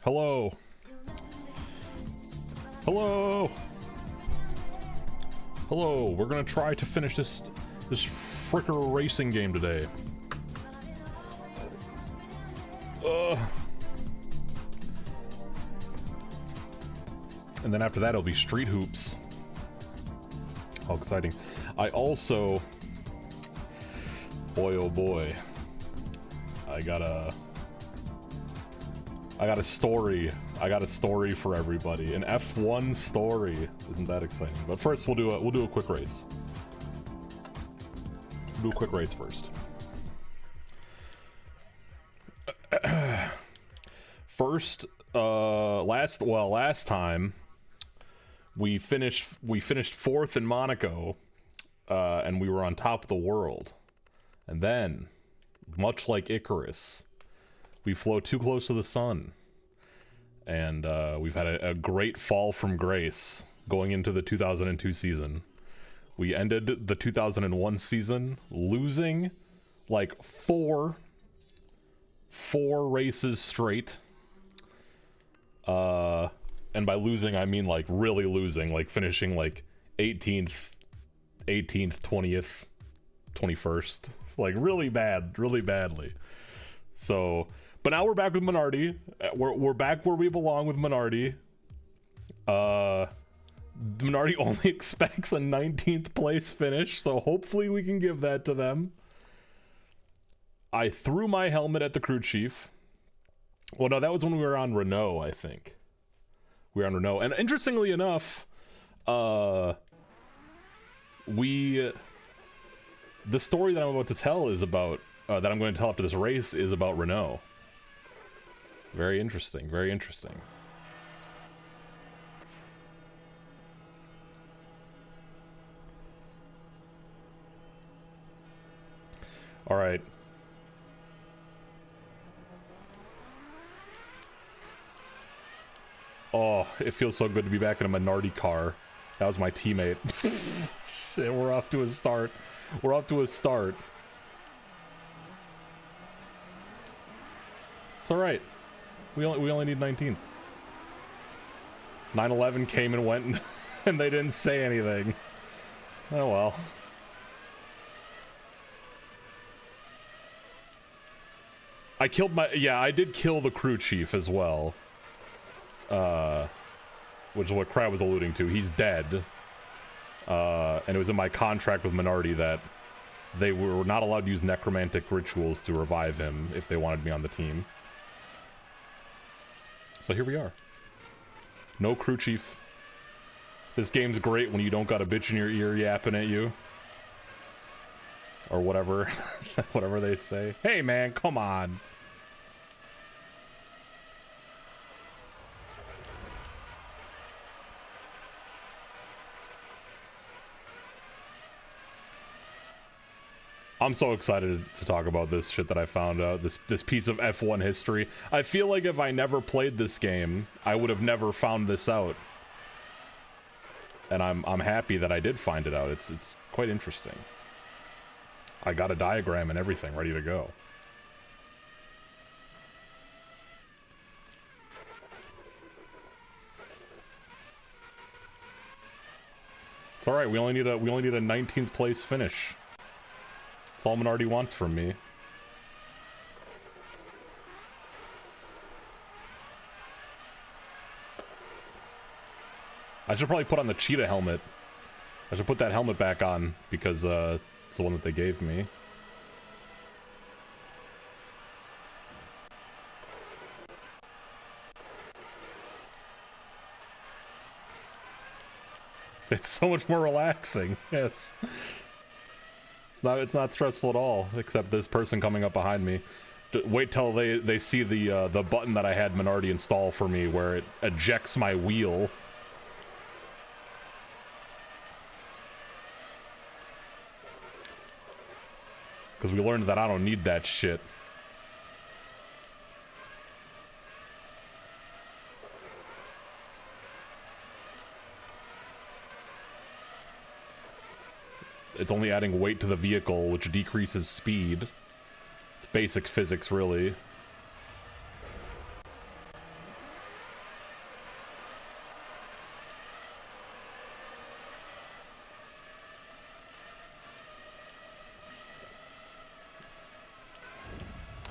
Hello. Hello. Hello. We're gonna try to finish this fricker racing game today. And then after that, it'll be Street Hoops. How exciting! I also, boy oh boy, I got a story. I got a story for everybody. An F1 story. Isn't that exciting? But first, we'll do a quick race. We'll do a quick race first. First, last time we finished fourth in Monaco, and we were on top of the world. And then, much like Icarus, we flew too close to the sun, and we've had a great fall from grace going into the 2002 season. We ended the 2001 season losing like four races straight. And by losing, I mean like really losing, like finishing like 18th, 20th, 21st, like really badly. So, but now we're back with Minardi. We're back where we belong with Minardi. Minardi only expects a 19th place finish, so hopefully we can give that to them. I threw my helmet at the crew chief. Well, no, that was when we were on Renault, I think. We were on Renault. And interestingly enough, the story that I'm about to tell is about, that I'm going to tell after this race is about Renault. Very interesting, very interesting. All right. Oh, it feels so good to be back in a Minardi car. That was my teammate. Shit, we're off to a start. We're off to a start. It's all right. We only need 19th. 9/11 came and went, and they didn't say anything. Oh well. I killed my... Yeah, I did kill the crew chief as well. Which is what Crab was alluding to. He's dead. And it was in my contract with Minardi that they were not allowed to use necromantic rituals to revive him if they wanted me on the team. So here we are. No crew chief. This game's great when you don't got a bitch in your ear yapping at you. Or whatever. Whatever they say. Hey man, come on. I'm so excited to talk about this shit that I found out, this piece of F1 history. I feel like if I never played this game, I would have never found this out. And I'm happy that I did find it out. It's quite interesting. I got a diagram and everything ready to go. It's all right. We only need a 19th place finish. That's all Minardi wants from me. I should probably put on the cheetah helmet. I should put that helmet back on because it's the one that they gave me. It's so much more relaxing. Yes. It's not stressful at all, except this person coming up behind me. Wait till they see the button that I had Minardi install for me where it ejects my wheel. Because we learned that I don't need that shit. It's only adding weight to the vehicle, which decreases speed. It's basic physics, really.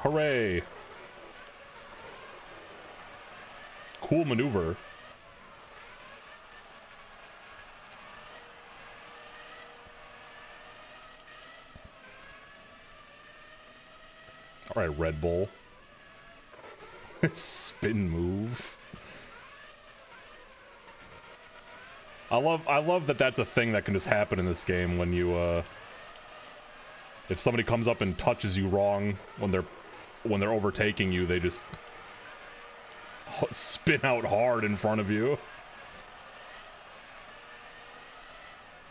Hooray. Cool maneuver. Alright, Red Bull. Spin move. I love that that's a thing that can just happen in this game when you, if somebody comes up and touches you wrong when they're overtaking you, they just spin out hard in front of you.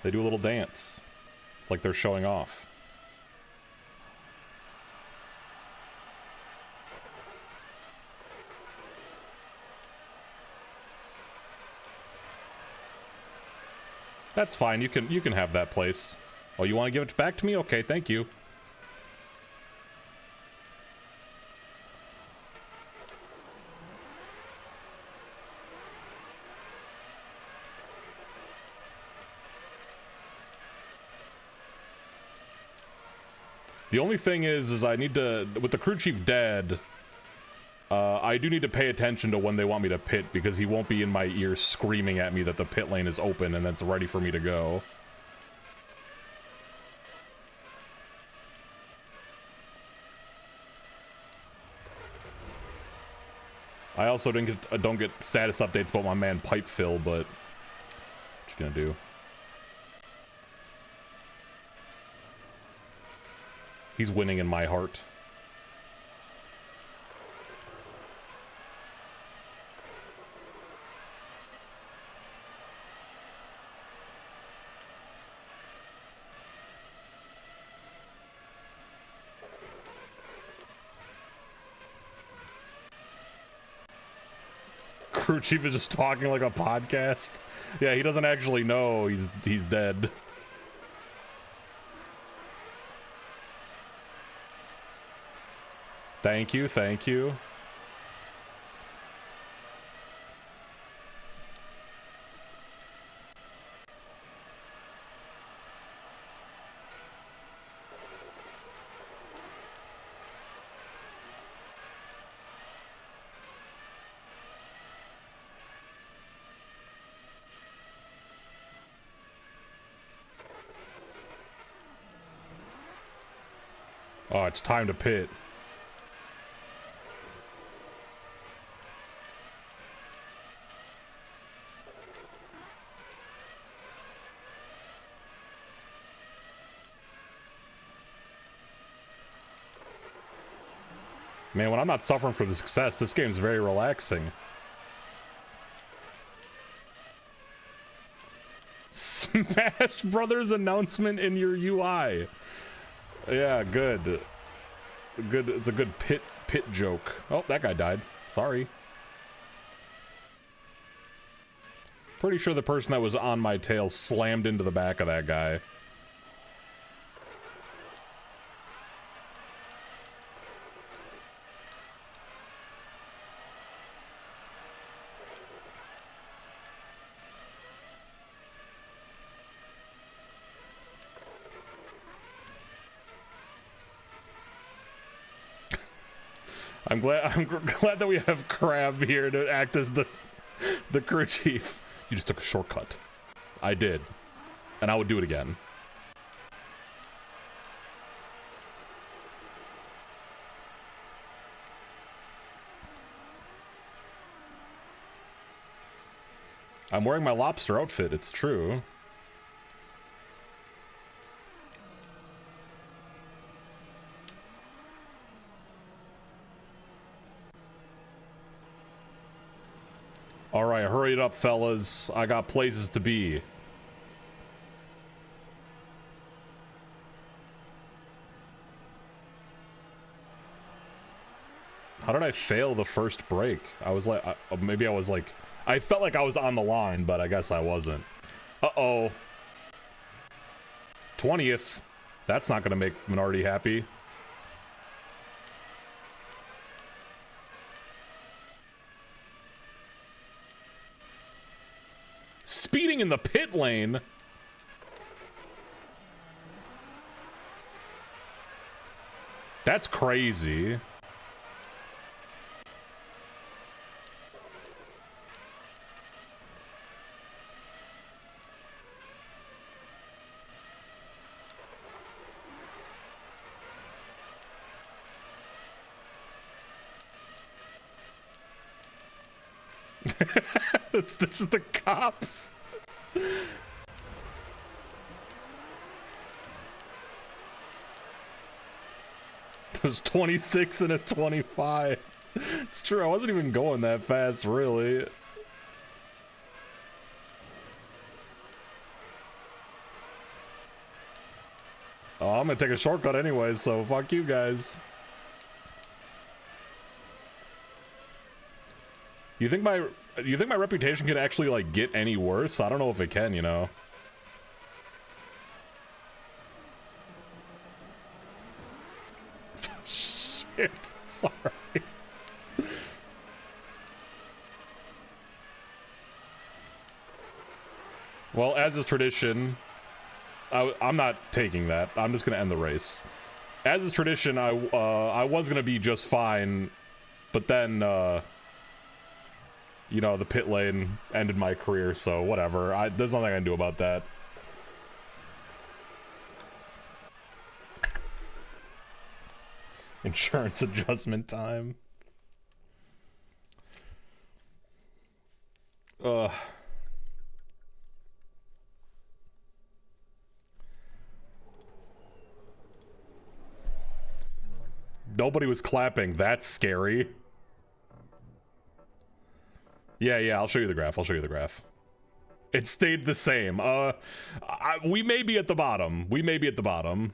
They do a little dance. It's like they're showing off. That's fine. You can have that place. Oh, you want to give it back to me? Okay, thank you. The only thing is I need to, with the crew chief dead, I do need to pay attention to when they want me to pit, because he won't be in my ear screaming at me that the pit lane is open and that's ready for me to go. I also don't get status updates about my man Pipe Phil, but what you gonna do? He's winning in my heart. Crew chief is just talking like a podcast. Yeah, he doesn't actually know he's dead. Thank you, thank you. Oh, it's time to pit. Man, when I'm not suffering for the success, this game's very relaxing. Smash Brothers announcement in your UI. Yeah, good. Good. It's a good pit joke. Oh, that guy died. Sorry. Pretty sure the person that was on my tail slammed into the back of that guy. I'm glad that we have Crab here to act as the crew chief. You just took a shortcut. I did. And I would do it again. I'm wearing my lobster outfit, it's true. Alright, hurry it up, fellas. I got places to be. How did I fail the first break? I was like, maybe I was like, I felt like I was on the line, but I guess I wasn't. Uh-oh. 20th. That's not gonna make Minority happy. Speeding in the pit lane. That's crazy. It's just the cops. There's 26 and a 25. It's true, I wasn't even going that fast, really. Oh, I'm gonna take a shortcut anyway, so fuck you guys. You think my reputation could actually, like, get any worse? I don't know if it can, you know. Shit, sorry. Well, as is tradition, I'm not taking that. I'm just gonna end the race. As is tradition, I was gonna be just fine, but then, you know, the pit lane ended my career, so whatever. There's nothing I can do about that. Insurance adjustment time. Nobody was clapping. That's scary. Yeah, I'll show you the graph. I'll show you the graph. It stayed the same. We may be at the bottom. We may be at the bottom.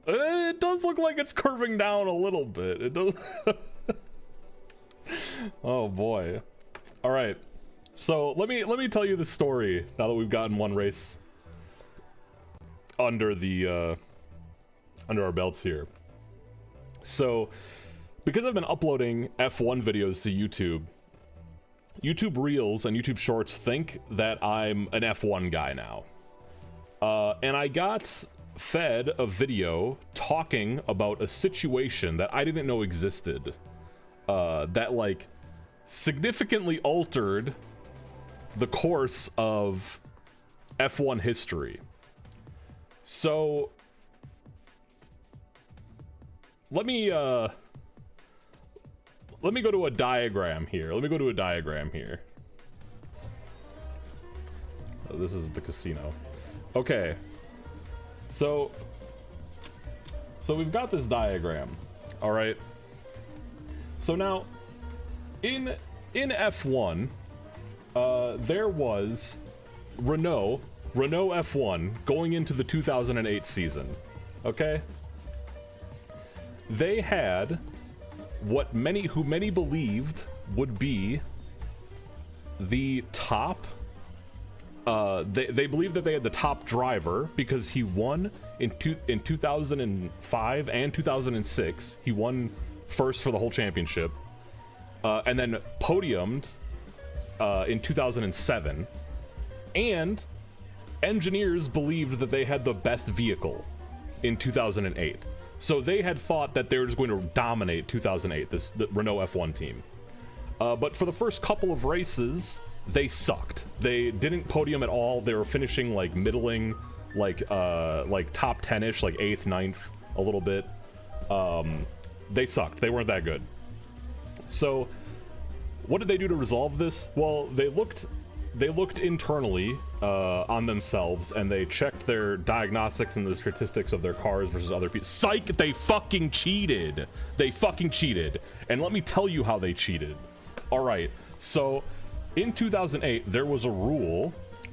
It does look like it's curving down a little bit. It does. Oh boy. All right. So let me tell you the story now that we've gotten one race under the under our belts here. So because I've been uploading F1 videos to YouTube Reels and YouTube Shorts think that I'm an F1 guy now. And I got fed a video talking about a situation that I didn't know existed, that like significantly altered the course of F1 history. So let me go to a diagram here. Oh, this is the casino. Okay. So we've got this diagram. All right. So now in F1, there was Renault F1 going into the 2008 season. Okay? They had what many believed would be the top. They believed that they had the top driver because he won in 2005 and 2006. He won first for the whole championship, and then podiumed in 2007. And engineers believed that they had the best vehicle in 2008. So they had thought that they were just going to dominate 2008, the Renault F1 team. But for the first couple of races, they sucked. They didn't podium at all. They were finishing like middling, like top 10-ish, like 8th, 9th, a little bit. They sucked. They weren't that good. So what did they do to resolve this? Well, they looked internally on themselves, and they checked their diagnostics and the statistics of their cars versus other people. Psych! They fucking cheated. And let me tell you how they cheated. All right. So in 2008, there was a rule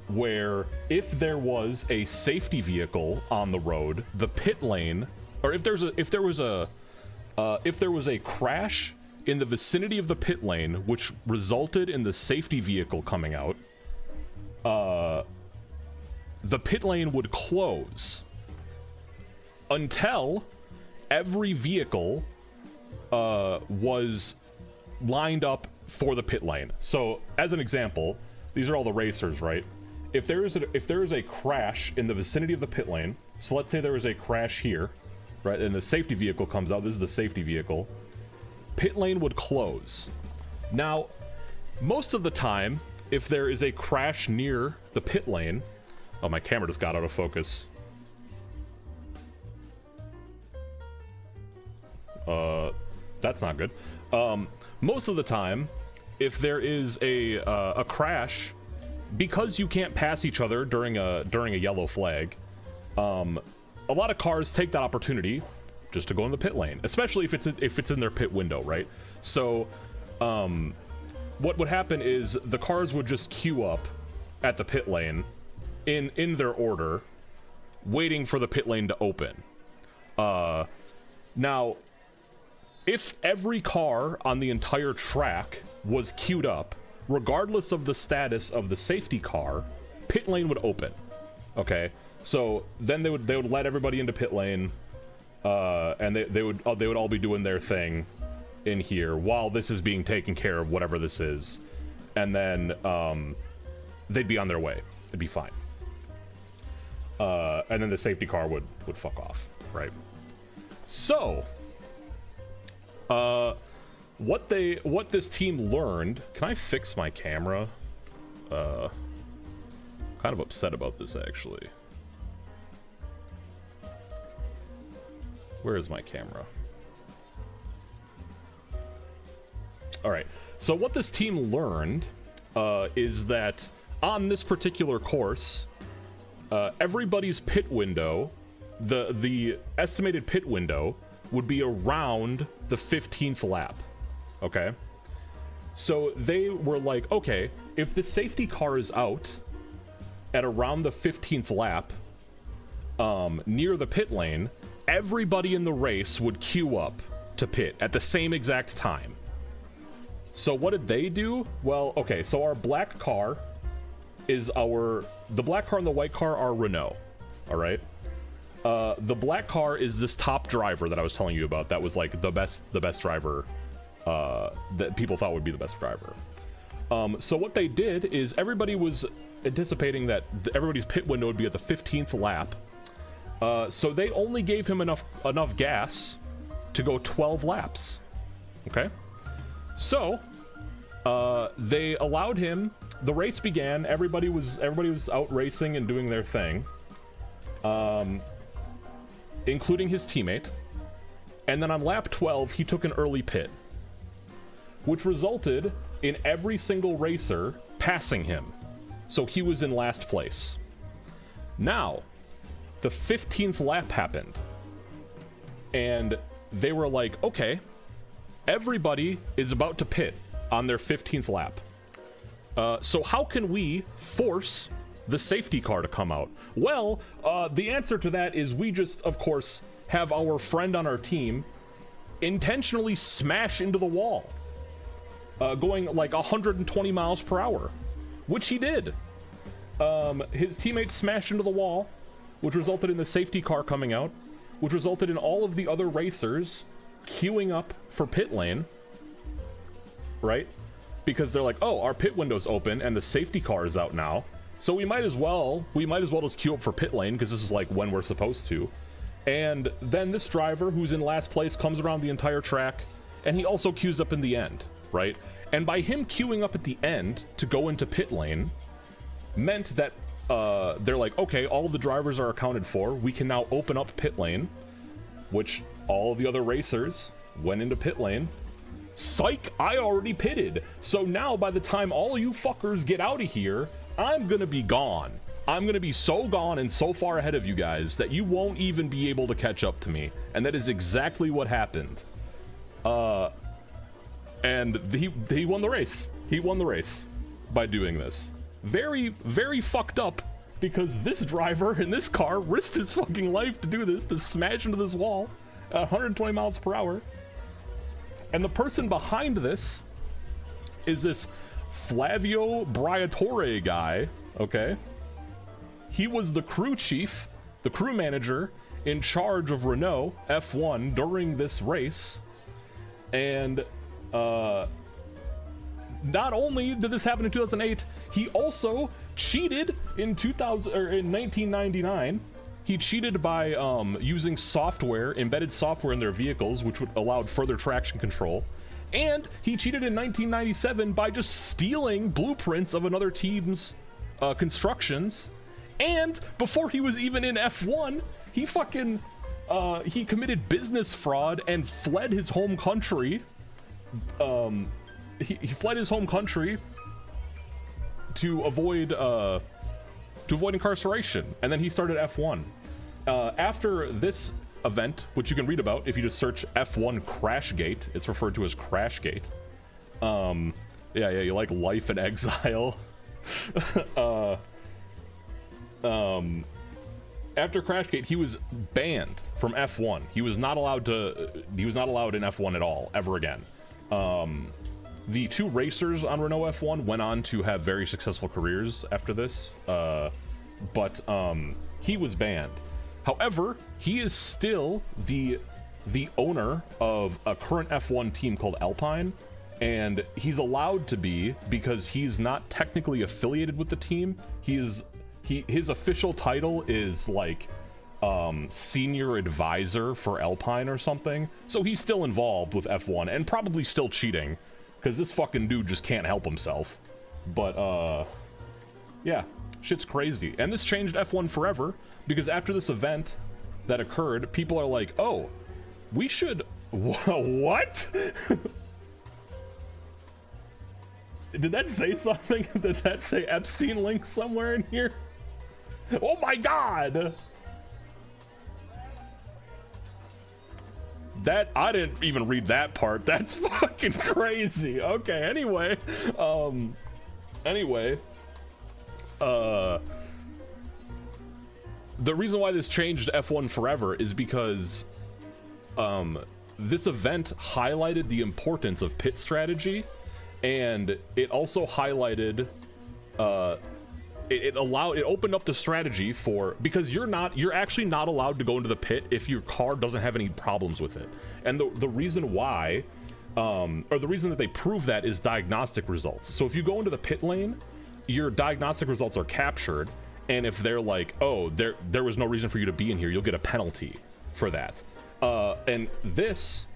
where if there was a safety vehicle on the road, the pit lane, or if there was a crash in the vicinity of the pit lane, which resulted in the safety vehicle coming out, the pit lane would close until every vehicle was lined up for the pit lane. So, as an example, these are all the racers, right? If there is a crash in the vicinity of the pit lane, so let's say there is a crash here, right, and the safety vehicle comes out, this is the safety vehicle, pit lane would close. Now, most of the time, if there is a crash near the pit lane, oh, my camera just got out of focus. That's not good. Most of the time, if there is a crash, because you can't pass each other during a yellow flag, a lot of cars take that opportunity just to go in the pit lane, especially if it's in their pit window, right? So, what would happen is the cars would just queue up at the pit lane in their order, waiting for the pit lane to open. Now, if every car on the entire track was queued up, regardless of the status of the safety car, pit lane would open. Okay, so then they would let everybody into pit lane, and they would all be doing their thing in here while this is being taken care of, whatever this is, and then they'd be on their way. It'd be fine. And then the safety car would fuck off, right? So, what this team learned. Can I fix my camera? Kind of upset about this, actually. Where is my camera? All right. So what this team learned is that on this particular course, everybody's pit window, the estimated pit window, would be around the 15th lap. Okay? So they were like, okay, if the safety car is out at around the 15th lap, near the pit lane, everybody in the race would queue up to pit at the same exact time. So what did they do? Well, okay, so our black car is the black car and the white car are Renault, all right? The black car is this top driver that I was telling you about that was like the best driver that people thought would be the best driver. So what they did is everybody was anticipating that everybody's pit window would be at the 15th lap. So they only gave him enough gas to go 12 laps. Okay? So they allowed him. The race began. Everybody was out racing and doing their thing, including his teammate. And then on lap 12, he took an early pit, which resulted in every single racer passing him. So he was in last place. Now, the 15th lap happened, and they were like, okay, everybody is about to pit on their 15th lap. So how can we force the safety car to come out? Well, the answer to that is we just, of course, have our friend on our team intentionally smash into the wall, going like 120 miles per hour, which he did. His teammates smashed into the wall, which resulted in the safety car coming out, which resulted in all of the other racers queuing up for pit lane, right? Because they're like, oh, our pit window's open and the safety car is out now, so we might as well just queue up for pit lane because this is like when we're supposed to. And then this driver who's in last place comes around the entire track, and he also queues up in the end, right? And by him queuing up at the end to go into pit lane meant that they're like, okay, all of the drivers are accounted for. We can now open up pit lane, which all of the other racers went into pit lane. Psych, I already pitted. So now by the time all you fuckers get out of here, I'm gonna be gone. I'm gonna be so gone and so far ahead of you guys that you won't even be able to catch up to me. And that is exactly what happened. And he won the race. He won the race by doing this. Very, very fucked up, because this driver in this car risked his fucking life to do this, to smash into this wall at 120 miles per hour. And the person behind this is this Flavio Briatore guy, okay? He was the crew chief, the crew manager in charge of Renault F1 during this race. And not only did this happen in 2008, he also cheated in 1999. He cheated by using software, embedded software in their vehicles, which would allowed further traction control. And he cheated in 1997 by just stealing blueprints of another team's constructions. And before he was even in F1, he fucking he committed business fraud and fled his home country. He fled his home country to avoid incarceration, and then he started F1. After this event, which you can read about if you just search F1 Crashgate, it's referred to as Crashgate. Yeah, you like life in exile. After Crashgate, he was banned from F1. He was not allowed in F1 at all ever again. The two racers on Renault F1 went on to have very successful careers after this, but he was banned. However, he is still the owner of a current F1 team called Alpine, and he's allowed to be because he's not technically affiliated with the team. His official title is like senior advisor for Alpine or something. So he's still involved with F1 and probably still cheating because this fucking dude just can't help himself. But yeah, shit's crazy. And this changed F1 forever because after this event that occurred, people are like, oh, we should... What? Did that say something? Did that say Epstein link somewhere in here? Oh my god! That, I didn't even read that part. That's fucking crazy. Okay, anyway. The reason why this changed F1 forever is because this event highlighted the importance of pit strategy, and it also highlighted it opened up the strategy for, because you're actually not allowed to go into the pit if your car doesn't have any problems with it. And the reason why, or the reason that they prove that is diagnostic results. So if you go into the pit lane, your diagnostic results are captured, and if they're like, oh, there was no reason for you to be in here, you'll get a penalty for that. And this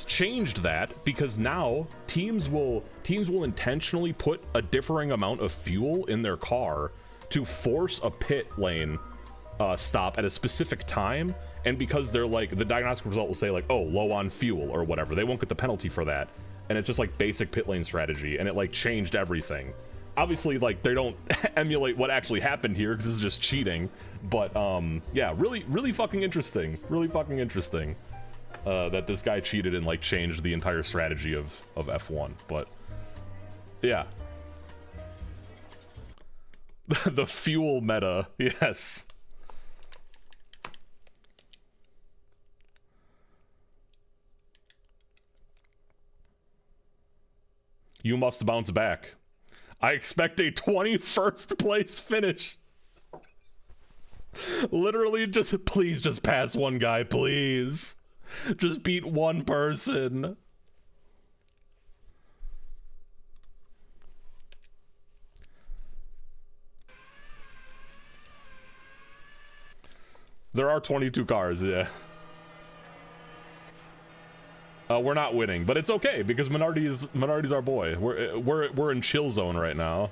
changed that because now teams will intentionally put a differing amount of fuel in their car to force a pit lane stop at a specific time, and because they're like, the diagnostic result will say like, oh, low on fuel or whatever, they won't get the penalty for that, and it's just like basic pit lane strategy, and it like changed everything. Obviously, like, they don't emulate what actually happened here because this is just cheating, but yeah, really fucking interesting, that this guy cheated and like changed the entire strategy of F1. But yeah. The fuel meta, yes. You must bounce back. I expect a 21st place finish. Literally, please just pass one guy, please. Just beat one person. There are 22 cars, yeah. We're not winning, but it's okay because Minardi's our boy. We're in chill zone right now.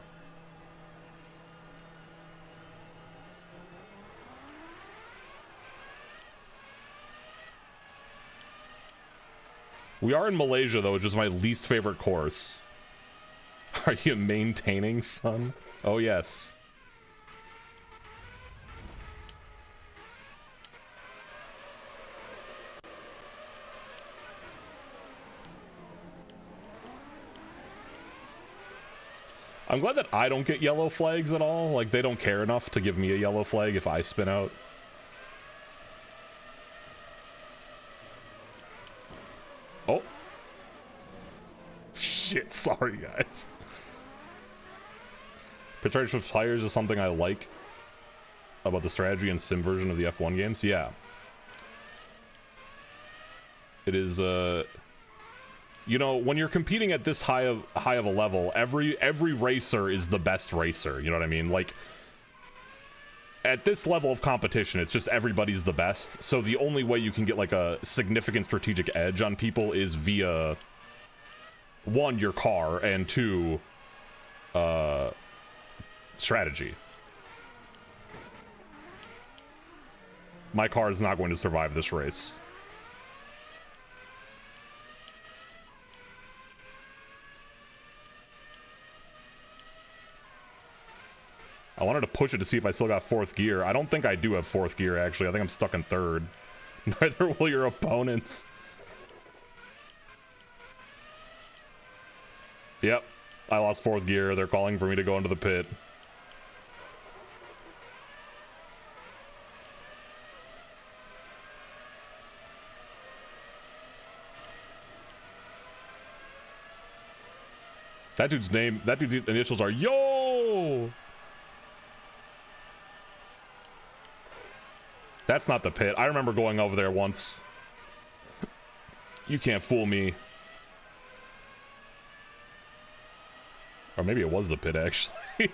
We are in Malaysia though, which is my least favorite course. Are you maintaining, son? Oh yes. I'm glad that I don't get yellow flags at all. Like, they don't care enough to give me a yellow flag if I spin out. Oh. Shit, sorry, guys. Pit strategy with players is something I like about the strategy and sim version of the F1 games. Yeah. It is, you know, when you're competing at this high of a level, every racer is the best racer. You know what I mean? Like, at this level of competition, it's just everybody's the best. So the only way you can get like a significant strategic edge on people is via, one, your car, and two, strategy. My car is not going to survive this race. I wanted to push it to see if I still got 4th gear. I don't think I do have 4th gear, actually. I think I'm stuck in 3rd. Neither will your opponents. Yep. I lost 4th gear. They're calling for me to go into the pit. That dude's initials are Yo! That's not the pit. I remember going over there once. You can't fool me. Or maybe it was the pit, actually.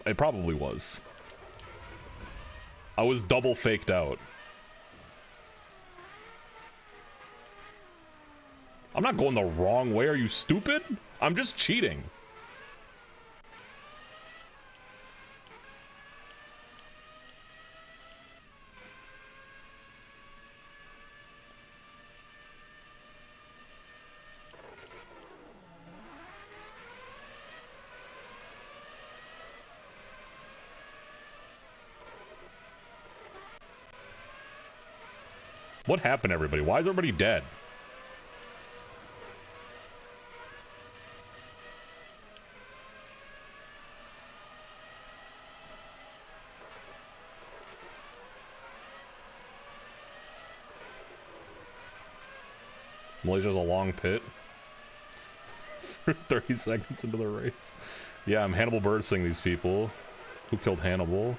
It probably was. I was double faked out. I'm not going the wrong way. Are you stupid? I'm just cheating. What happened, everybody? Why is everybody dead? Malaysia's a long pit. For 30 seconds into the race. Yeah, I'm Hannibal Buressing these people. Who killed Hannibal?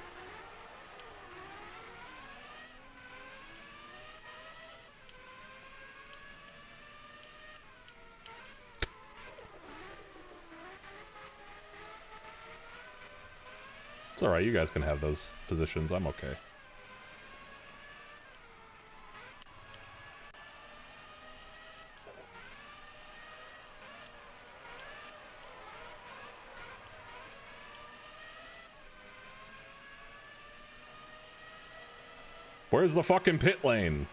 It's alright, you guys can have those positions. I'm okay. Where's the fucking pit lane?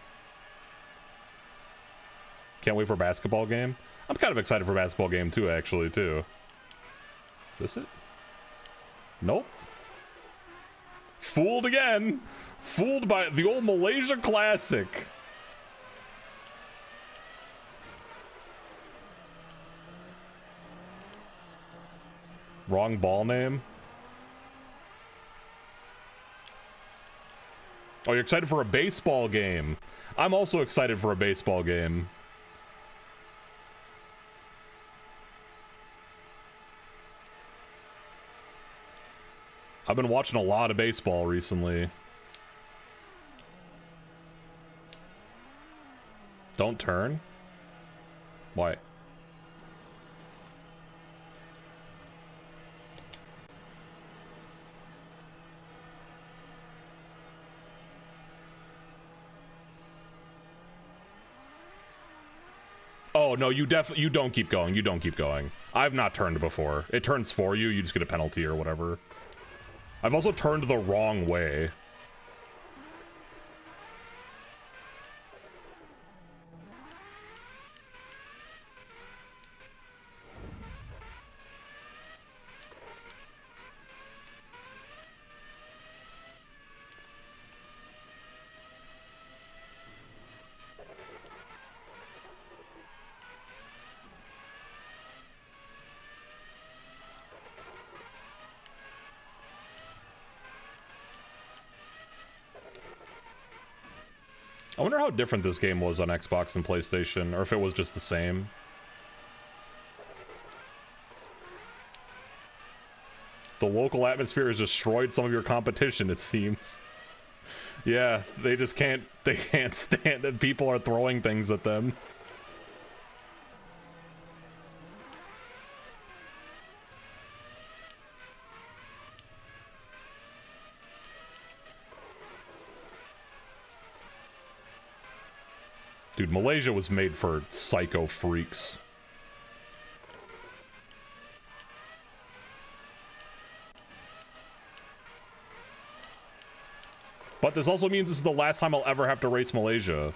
Can't wait for a basketball game. I'm kind of excited for a basketball game too, actually, too. Is this it? Nope. Fooled again. Fooled by the old Malaysia Classic. Wrong ball name. Oh, you're excited for a baseball game. I'm also excited for a baseball game. I've been watching a lot of baseball recently. Don't turn? Why? Oh, no, you don't keep going. You don't keep going. I've not turned before. It turns for you. You just get a penalty or whatever. I've also turned the wrong way. I wonder how different this game was on Xbox and PlayStation, or if it was just the same. The local atmosphere has destroyed some of your competition, it seems. Yeah, they just can't stand that people are throwing things at them. Dude, Malaysia was made for psycho freaks. But this also means this is the last time I'll ever have to race Malaysia.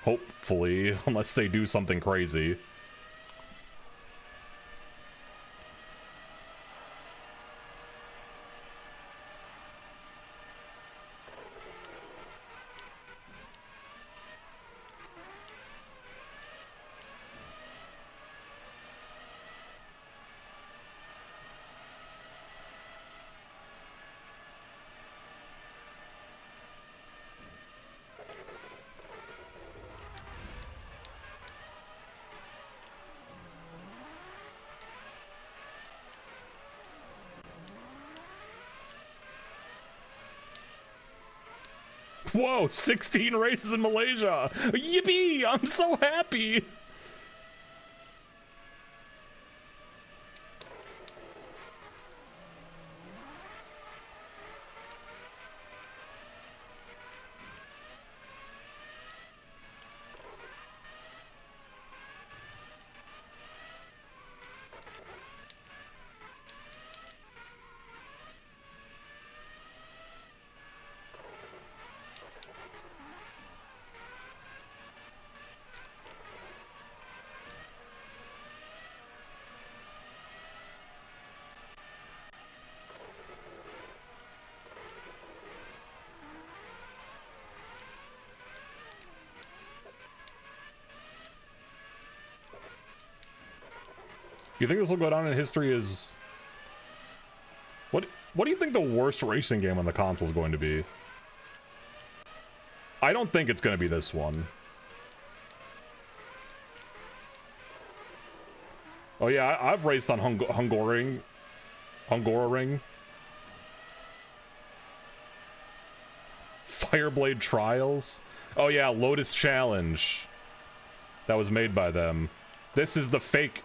Hopefully, unless they do something crazy. Whoa, 16 races in Malaysia! Yippee! I'm so happy! You think this will go down in history as... What do you think the worst racing game on the console is going to be? I don't think it's going to be this one. Oh yeah, I've raced on Hungaroring. Fireblade Trials. Oh yeah, Lotus Challenge. That was made by them. This is the fake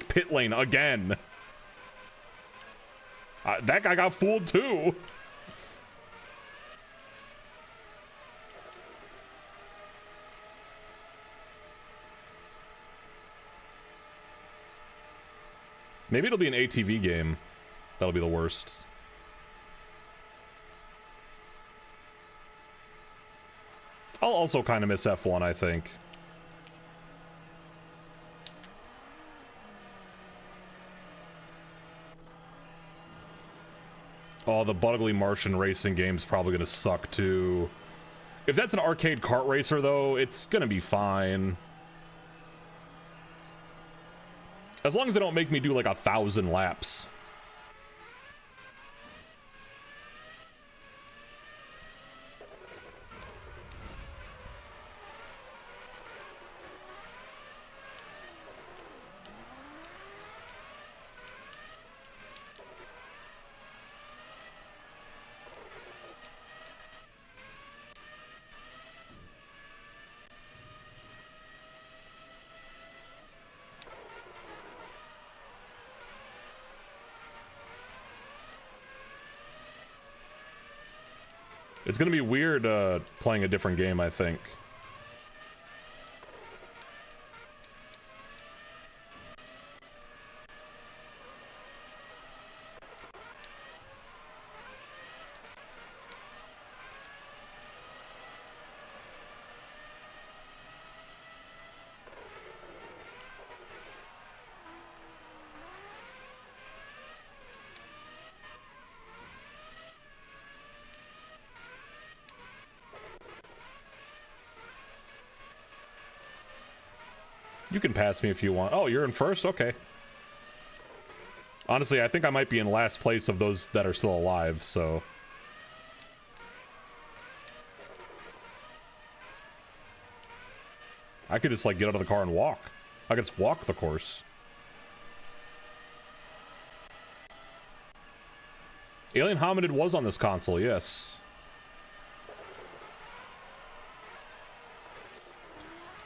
pit lane again. That guy got fooled too. Maybe it'll be an ATV game. That'll be the worst. I'll also kind of miss F1, I think. Oh, the Bugly Martian racing game's probably gonna suck too. If that's an arcade kart racer though, it's gonna be fine. As long as they don't make me do like 1,000 laps. It's gonna be weird playing a different game, I think. You can pass me if you want. Oh, you're in first? Okay. Honestly, I think I might be in last place of those that are still alive, so... I could just, like, get out of the car and walk. I could just walk the course. Alien Hominid was on this console, yes.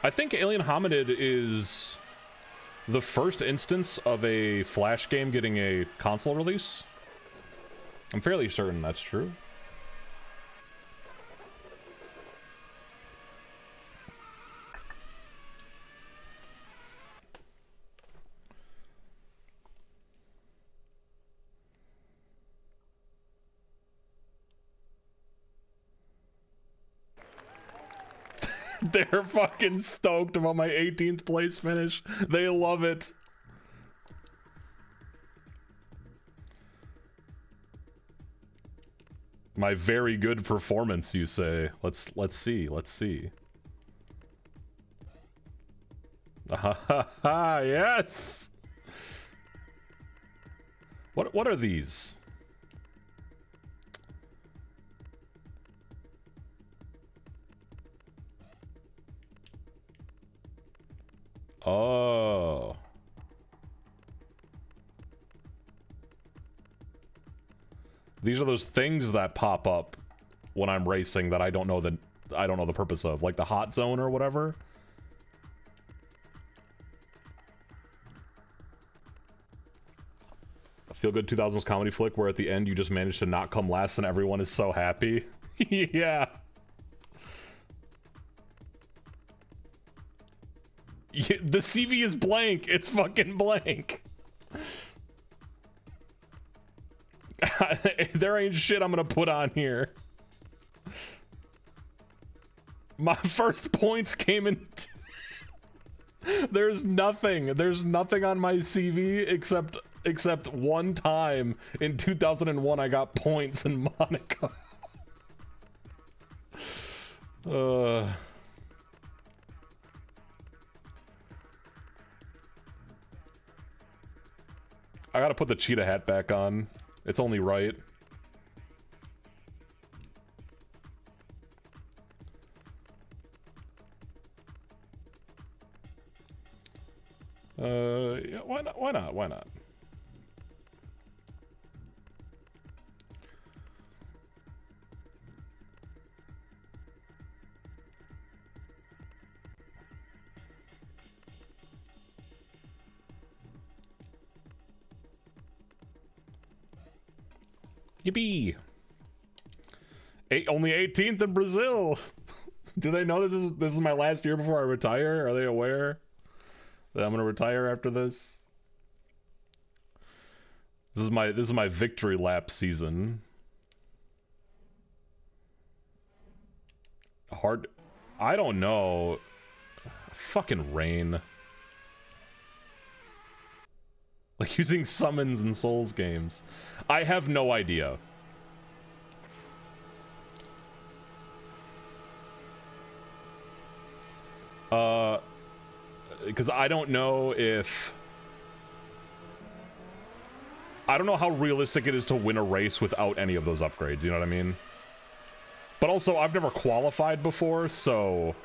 I think Alien Hominid is the first instance of a Flash game getting a console release. I'm fairly certain that's true. They're fucking stoked about my 18th place finish. They love it. My very good performance, you say? Let's see. Let's see. Ah, yes. What are these? Oh. These are those things that pop up when I'm racing that I don't know the purpose of, like the hot zone or whatever. A feel-good 2000s comedy flick where at the end you just manage to not come last and everyone is so happy. Yeah. The CV is blank. It's fucking blank. There ain't shit I'm gonna put on here. My first points came in. There's nothing on my CV except one time in 2001 I got points in Monaco. I gotta put the cheetah hat back on. It's only right. Yeah, why not? Why not? Why not? Yippee! Only 18th in Brazil. Do they know this is my last year before I retire? Are they aware that I'm gonna retire after this? This is my victory lap season. Hard. I don't know. Fucking rain. Like using summons in Souls games. I have no idea. Because I don't know how realistic it is to win a race without any of those upgrades, you know what I mean? But also, I've never qualified before, so...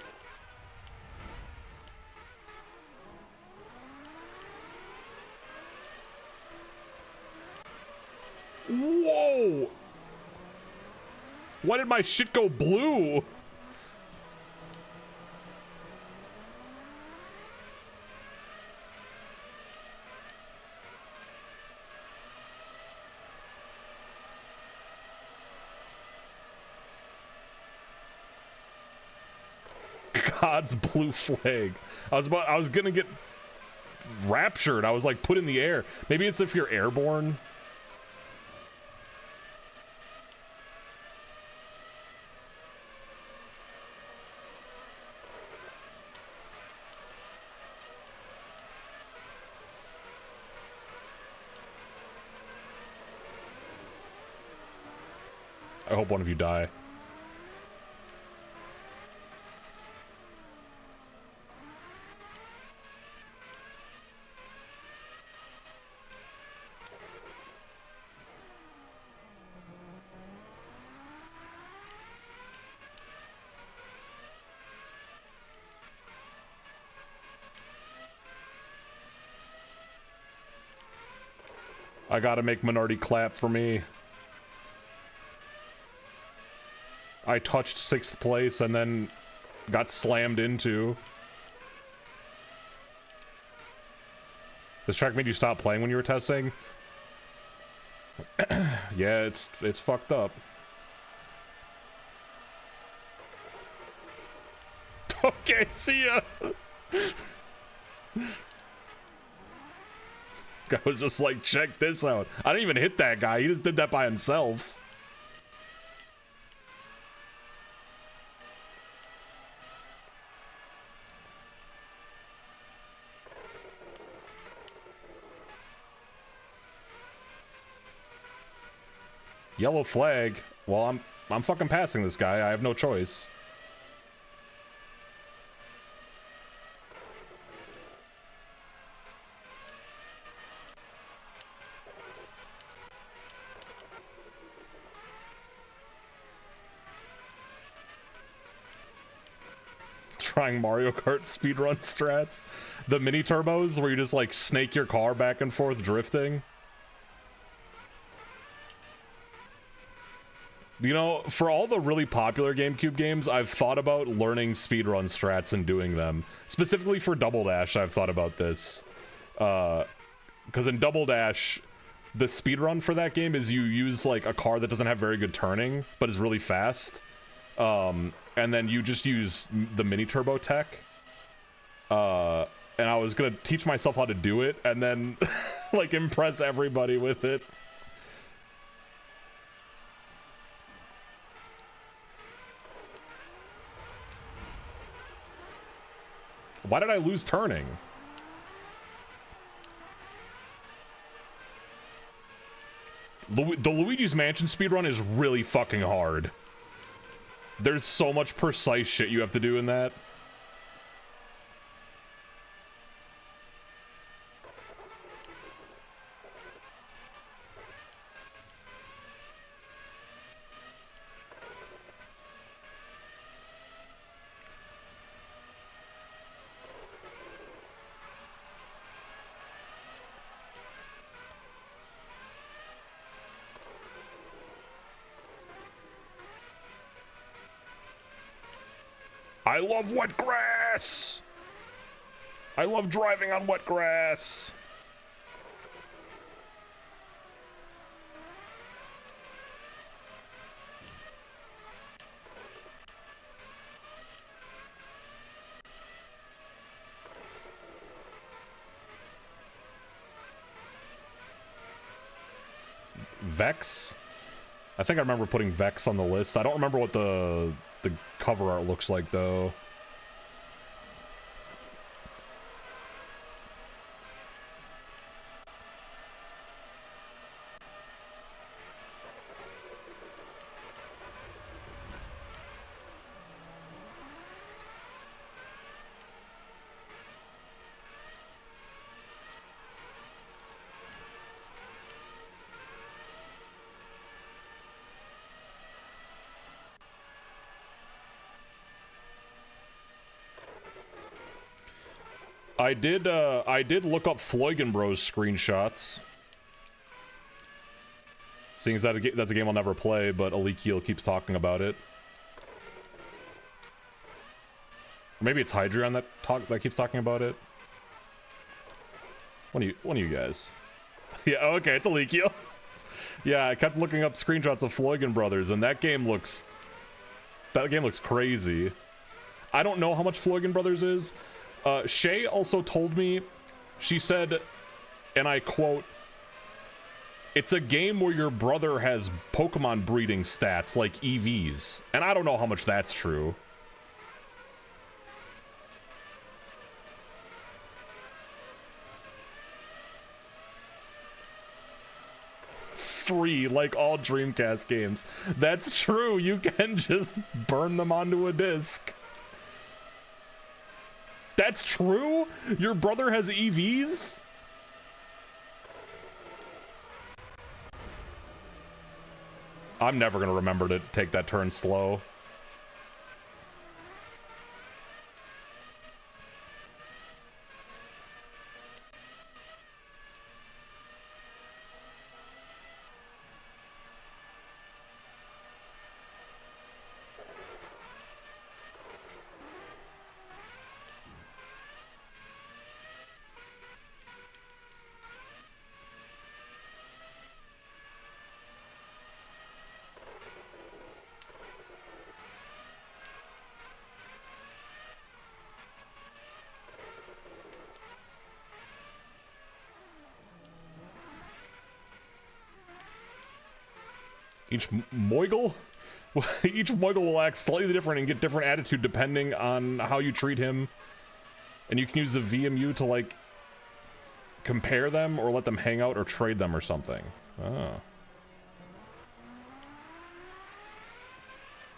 Whoa! Why did my shit go blue? God's blue flag. I was gonna get raptured. I was like put in the air. Maybe it's if you're airborne. I hope one of you die. I gotta make Minority clap for me. I touched 6th place and then got slammed into. This track made you stop playing when you were testing? Yeah, it's fucked up. Okay, see ya! I was just like, check this out. I didn't even hit that guy. He just did that by himself. Yellow flag. Well, I'm fucking passing this guy. I have no choice. Trying Mario Kart speedrun strats. The mini turbos where you just like snake your car back and forth drifting. You know, for all the really popular GameCube games, I've thought about learning speedrun strats and doing them. Specifically for Double Dash, I've thought about this. Because in Double Dash, the speedrun for that game is you use like a car that doesn't have very good turning, but is really fast. And then you just use the mini turbo tech. And I was gonna teach myself how to do it and then like impress everybody with it. Why did I lose turning? The Luigi's Mansion speedrun is really fucking hard. There's so much precise shit you have to do in that. I love wet grass! I love driving on wet grass! Vex? I think I remember putting Vex on the list. I don't remember what the cover art looks like, though. I did look up Floygen Bros screenshots. Seeing as that's a game I'll never play, but Alikeel keeps talking about it. Maybe it's Hydreion that keeps talking about it. One of you guys. Yeah, okay, it's Alikeel. Yeah, I kept looking up screenshots of Floygen Brothers, and that game looks crazy. I don't know how much Floygen Brothers is. Shay also told me, she said, and I quote, "It's a game where your brother has Pokemon breeding stats like EVs." And I don't know how much that's true. Free, like all Dreamcast games. That's true, you can just burn them onto a disc. That's true? Your brother has EVs? I'm never gonna remember to take that turn slow. Each Moigle? Each Moigle will act slightly different and get different attitude depending on how you treat him. And you can use the VMU to, like, compare them or let them hang out or trade them or something. Oh.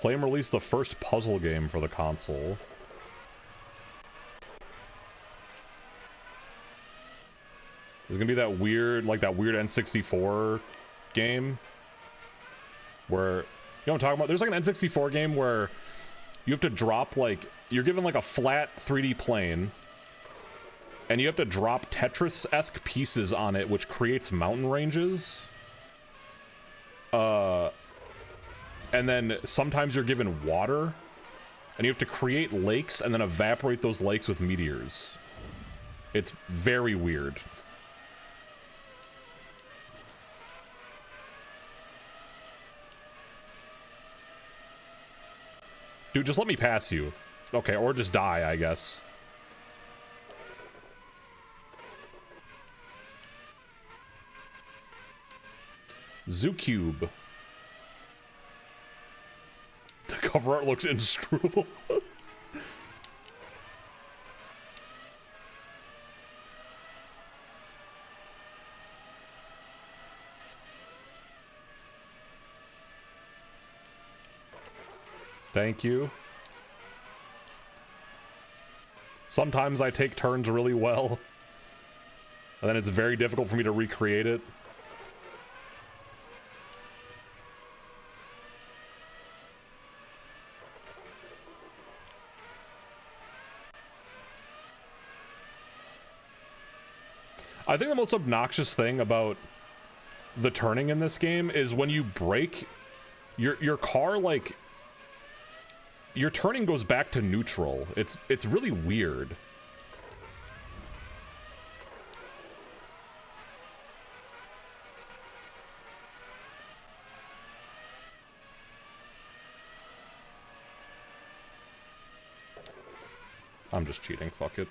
Acclaim released the first puzzle game for the console. There's gonna be that weird, like that weird N64 game where, you know what I'm talking about? There's like an N64 game where you have to drop, like, you're given like a flat 3D plane and you have to drop Tetris-esque pieces on it, which creates mountain ranges. And then sometimes you're given water and you have to create lakes and then evaporate those lakes with meteors. It's very weird. Dude, just let me pass you. Okay, or just die, I guess. Zoocube. The cover art looks inscrutable. Thank you. Sometimes I take turns really well, and then it's very difficult for me to recreate it. I think the most obnoxious thing about the turning in this game is when you brake, your car, like, your turning goes back to neutral. It's really weird. I'm just cheating, fuck it.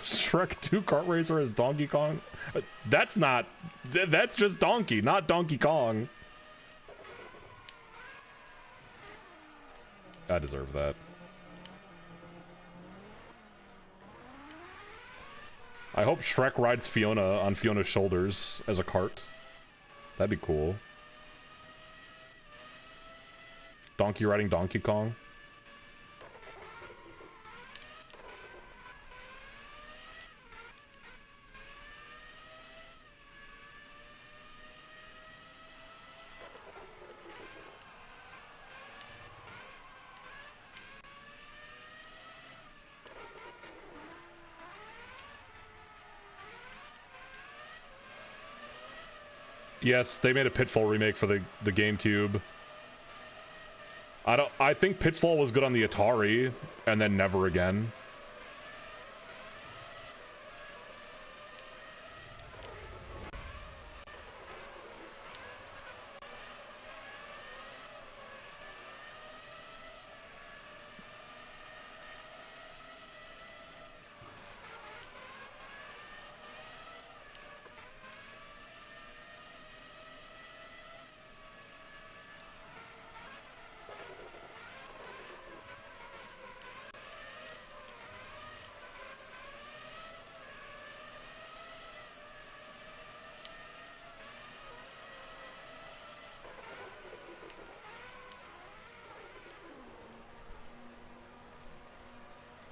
Shrek 2 kart racer as Donkey Kong? That's not... That's just Donkey, not Donkey Kong. I deserve that. I hope Shrek rides Fiona on Fiona's shoulders as a cart. That'd be cool. Donkey riding Donkey Kong. Yes, they made a Pitfall remake for the GameCube. I think Pitfall was good on the Atari, and then never again.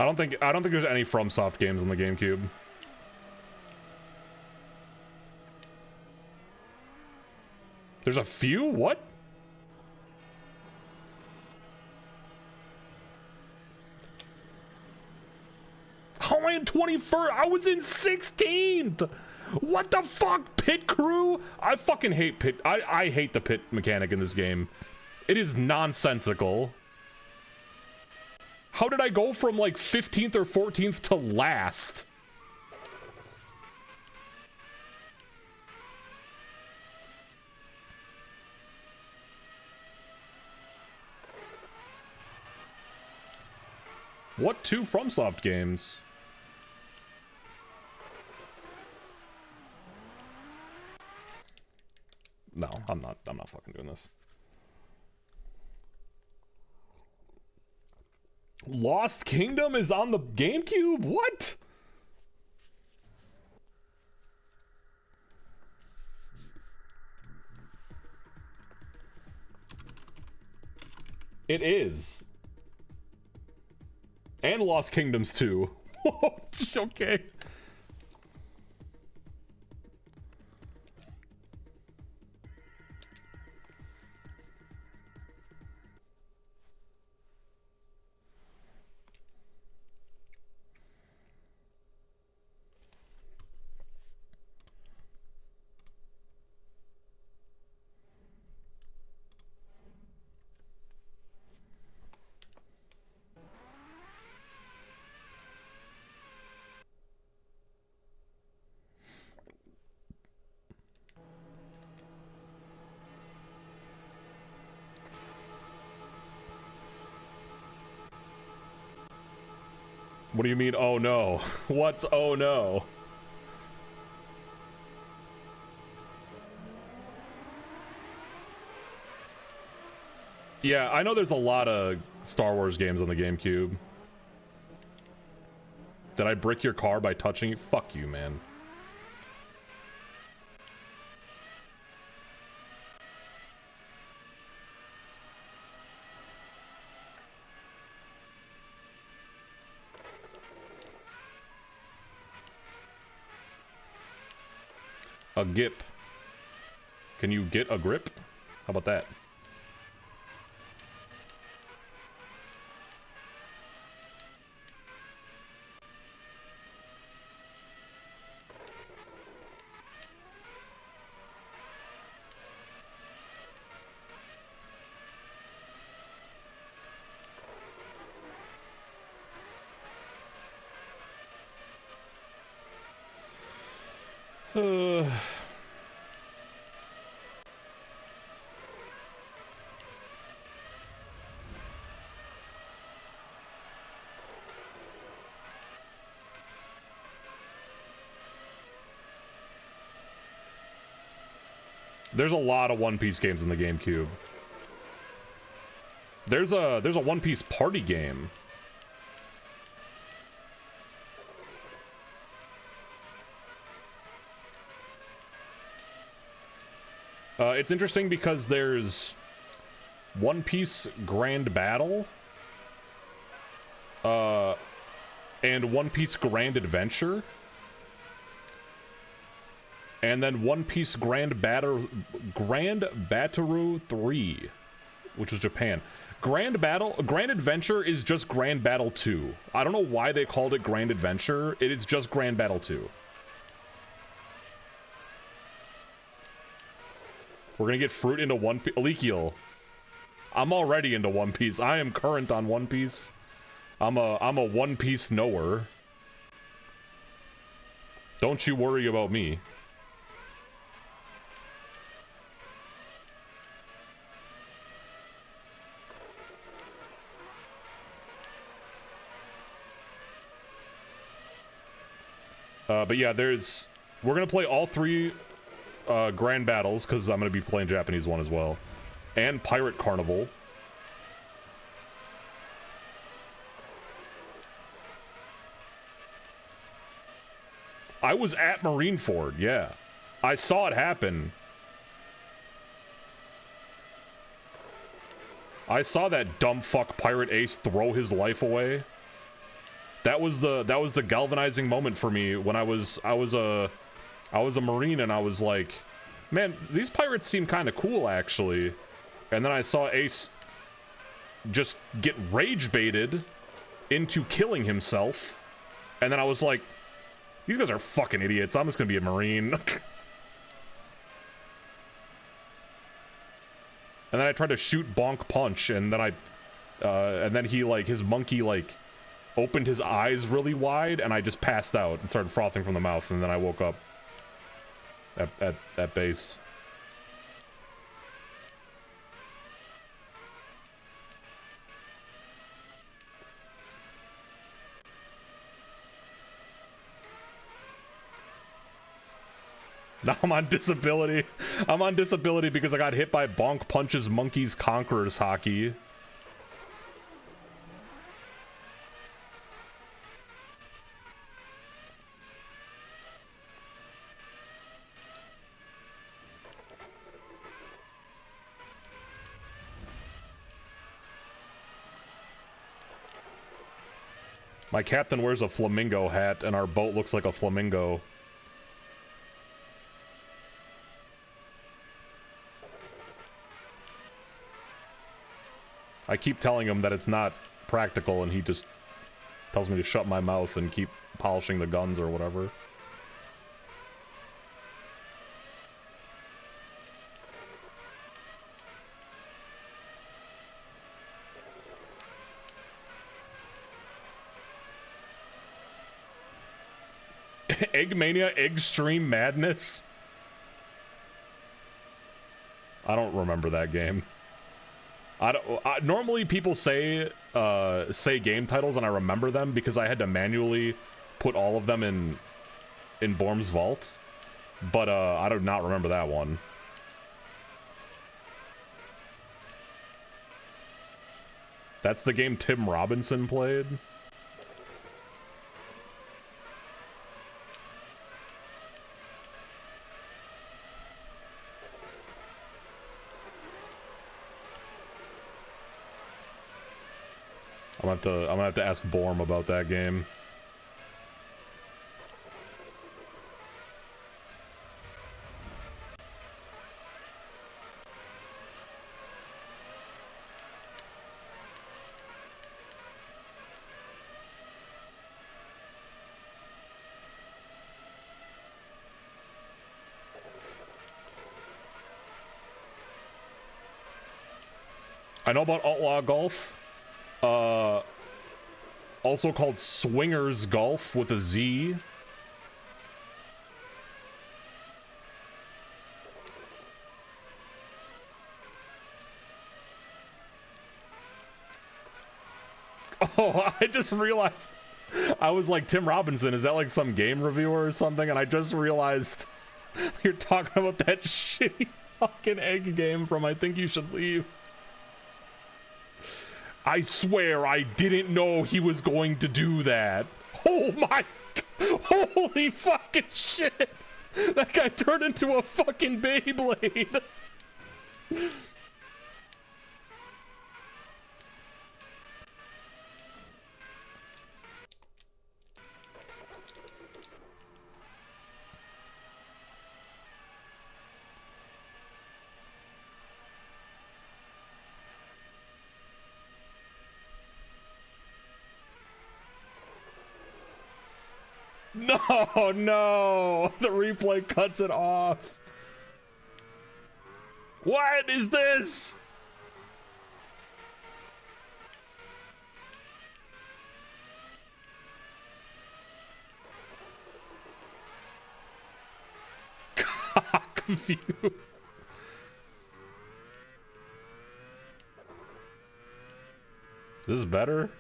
I don't think there's any FromSoft games on the GameCube. There's a few? What? How am I in 21st? I was in 16th! What the fuck? Pit crew? I fucking hate pit. I hate the pit mechanic in this game. It is nonsensical. How did I go from like 15th or 14th to last? What two FromSoft games? No, I'm not fucking doing this. Lost Kingdom is on the GameCube? What? It is. And Lost Kingdoms too. Okay. What do you mean, oh no? What's oh no? Yeah, I know there's a lot of Star Wars games on the GameCube. Did I brick your car by touching it? Fuck you, man. A gip. Can you get a grip? How about that? There's a lot of One Piece games in the GameCube. There's a One Piece party game. It's interesting because there's One Piece Grand Battle, and One Piece Grand Adventure, and then One Piece Grand Battaru 3, which was Japan. Grand Adventure is just Grand Battle 2. I don't know why they called it Grand Adventure. It is just Grand Battle 2. We're gonna get fruit into One Piece. Alekiel, I'm already into One Piece. I am current on One Piece. I'm a One Piece knower. Don't you worry about me. But yeah, we're gonna play all three Grand Battles, because I'm gonna be playing Japanese one as well, and Pirate Carnival. I was at Marineford, yeah. I saw it happen. I saw that dumb fuck Pirate Ace throw his life away. That was the galvanizing moment for me when I was a Marine, and I was like, man, these pirates seem kind of cool actually. And then I saw Ace just get rage baited into killing himself, and then I was like, these guys are fucking idiots. I'm just gonna be a Marine. And then I tried to shoot Bonk Punch, and then and then he, like, his monkey, like, opened his eyes really wide, and I just passed out and started frothing from the mouth, and then I woke up at base. Now I'm on disability. I'm on disability because I got hit by Bonk Punch's Monkeys Conquerors hockey. My captain wears a flamingo hat, and our boat looks like a flamingo. I keep telling him that it's not practical, and he just tells me to shut my mouth and keep polishing the guns or whatever. Eggmania, Extreme Madness? I don't remember that game. Normally people say game titles and I remember them because I had to manually put all of them in Borm's vault. But I do not remember that one. That's the game Tim Robinson played? I'm gonna have to ask Borm about that game. I know about Outlaw Golf. Also called Swingers Golf with a Z. Oh, I just realized. I was like, Tim Robinson, is that like some game reviewer or something? And I just realized you're talking about that shitty fucking egg game from I Think You Should Leave. I swear I didn't know he was going to do that. Oh my... Holy fucking shit! That guy turned into a fucking Beyblade! No, no! The replay cuts it off. What is this? Cock view. This is better?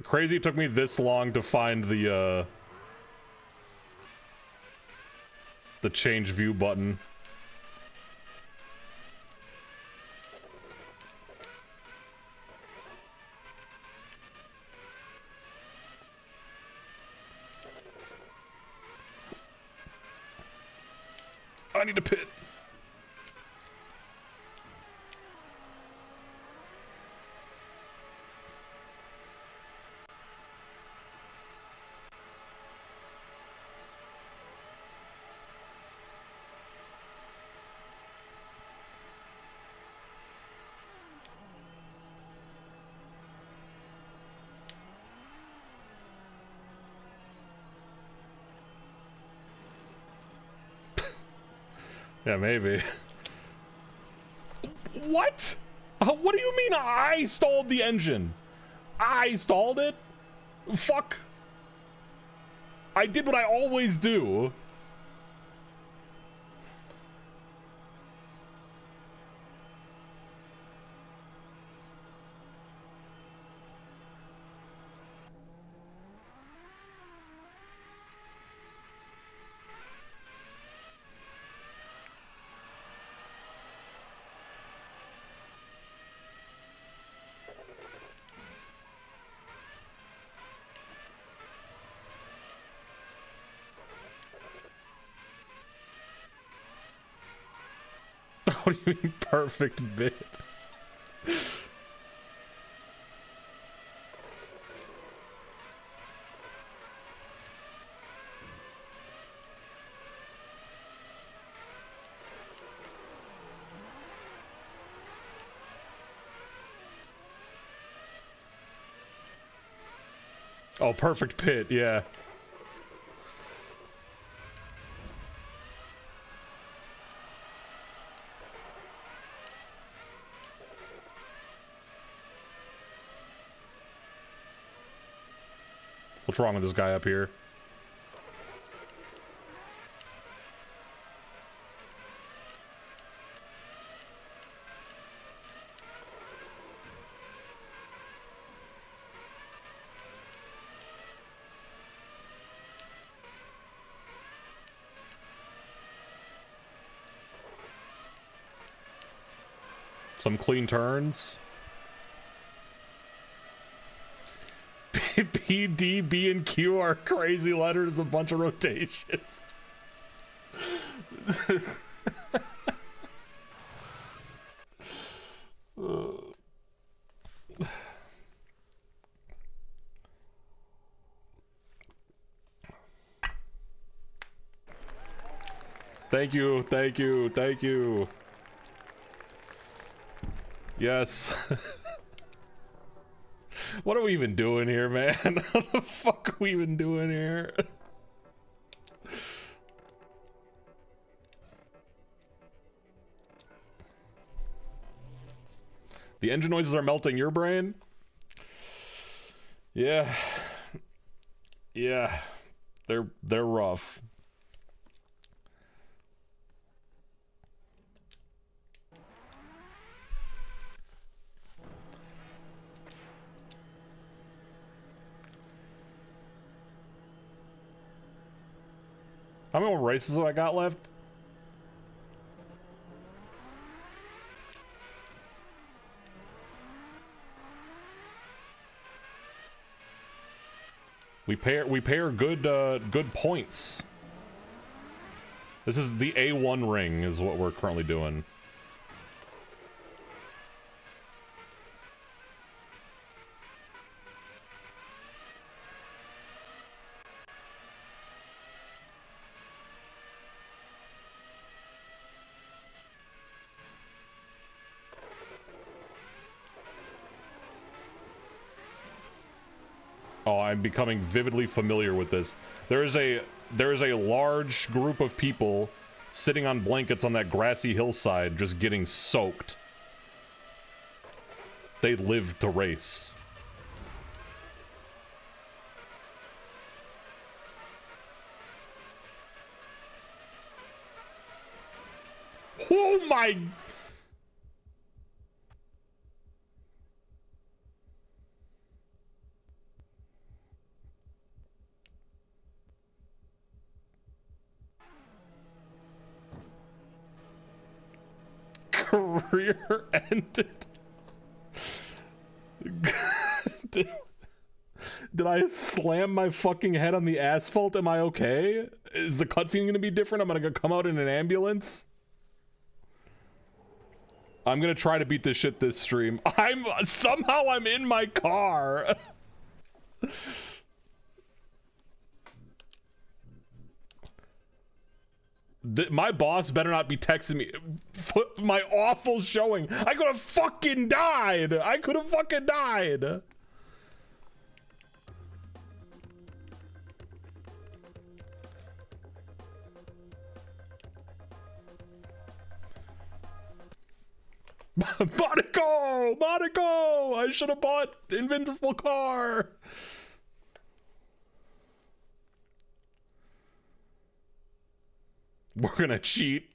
Crazy it took me this long to find the change view button. I need a pit. Yeah, maybe. What? What do you mean I stalled the engine? I stalled it? Fuck. I did what I always do. What do you mean perfect bit? Oh, perfect pit, yeah. What's wrong with this guy up here? Some clean turns. P, D, B, and Q are crazy letters, a bunch of rotations. Thank you, thank you, thank you. Yes. What are we even doing here, man? What the fuck are we even doing here? The engine noises are melting your brain? Yeah. Yeah. They're rough. How many more races have I got left? We pair good points. This is the A1 ring is what we're currently doing. Oh, I'm becoming vividly familiar with this. There is a large group of people sitting on blankets on that grassy hillside just getting soaked. They live to race. Oh my... Career ended. Did I slam my fucking head on the asphalt? Am I okay? Is the cutscene gonna be different? I'm gonna come out in an ambulance? I'm gonna try to beat this shit this stream. Somehow I'm in my car. My boss better not be texting me my awful showing. I could have fucking died. I could have fucking died. Monaco! Monaco! I should have bought Invincible Car. We're gonna cheat.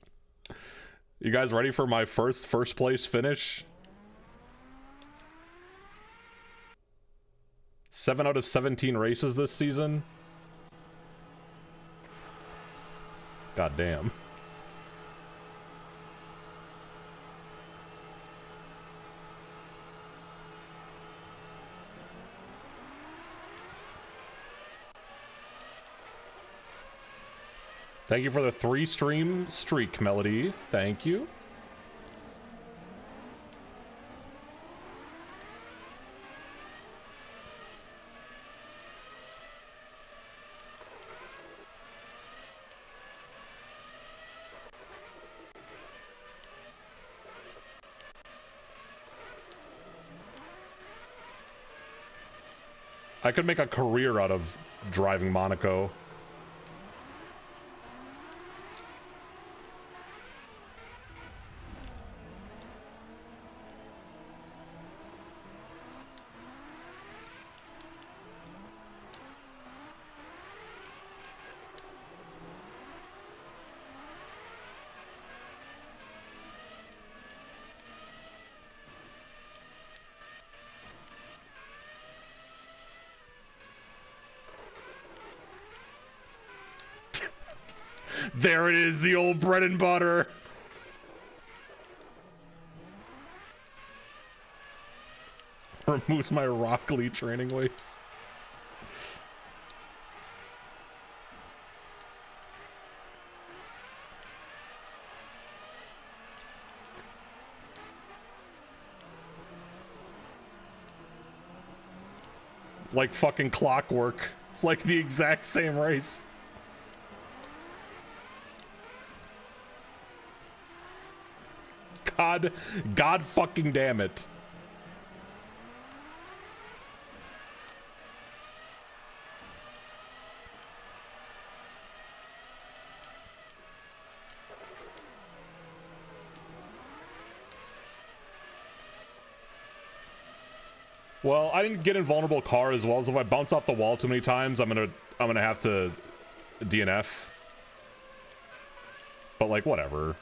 You guys ready for my first place finish? 7 out of 17 races this season. God damn. Thank you for the 3 stream streak, Melody. Thank you. I could make a career out of driving Monaco. There it is, the old bread and butter. Removes my Rock Lee training weights. Like fucking clockwork. It's like the exact same race. God fucking damn it. Well, I didn't get invulnerable car as well as if I bounce off the wall too many times, I'm gonna have to DNF. But like whatever.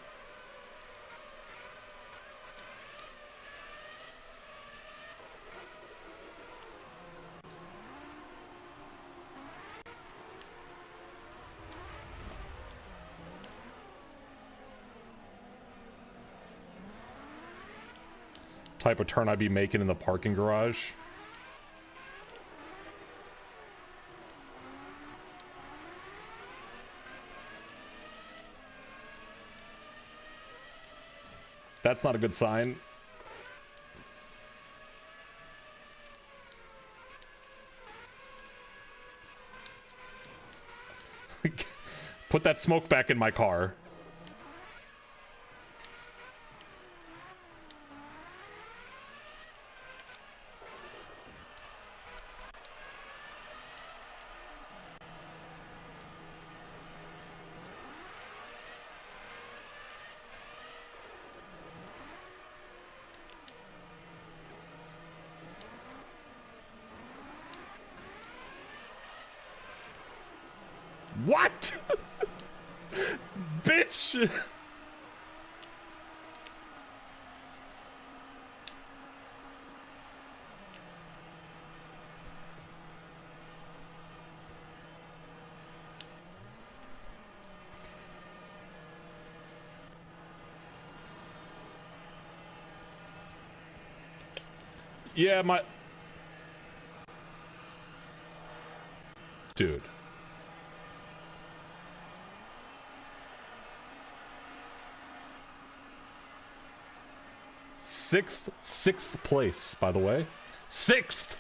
Type of turn I'd be making in the parking garage. That's not a good sign. Put that smoke back in my car. What? Bitch! Yeah, my... Dude. Sixth place, by the way. Sixth!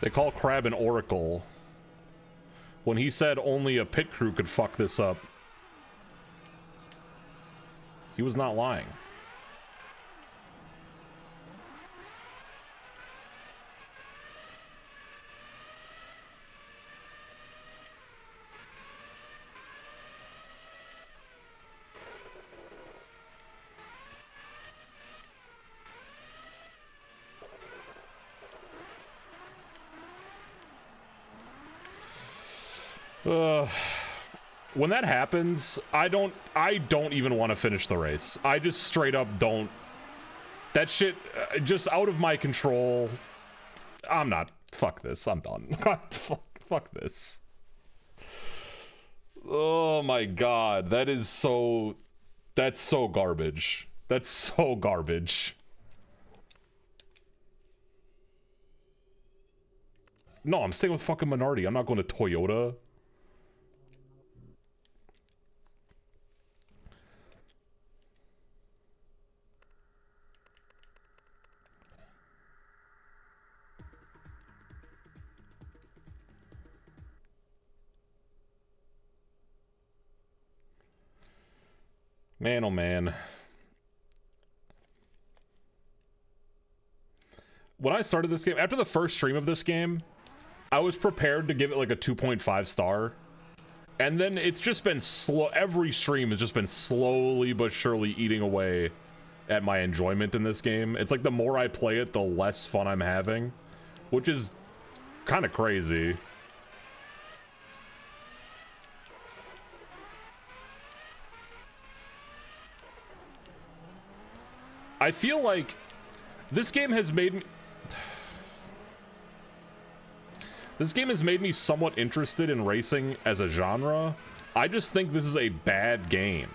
They call Crab an oracle. When he said only a pit crew could fuck this up, he was not lying. When that happens, I don't even want to finish the race. I just straight up don't. That shit, just out of my control. I'm not. Fuck this. I'm done. fuck this. Oh my god. That's so garbage. That's so garbage. No, I'm staying with fucking Minardi. I'm not going to Toyota. Man, oh man. When I started this game, after the first stream of this game, I was prepared to give it like a 2.5 star. And then it's just been slow. Every stream has just been slowly but surely eating away at my enjoyment in this game. It's like the more I play it, the less fun I'm having, which is kind of crazy. I feel like this game has made me... This game has made me somewhat interested in racing as a genre. I just think this is a bad game.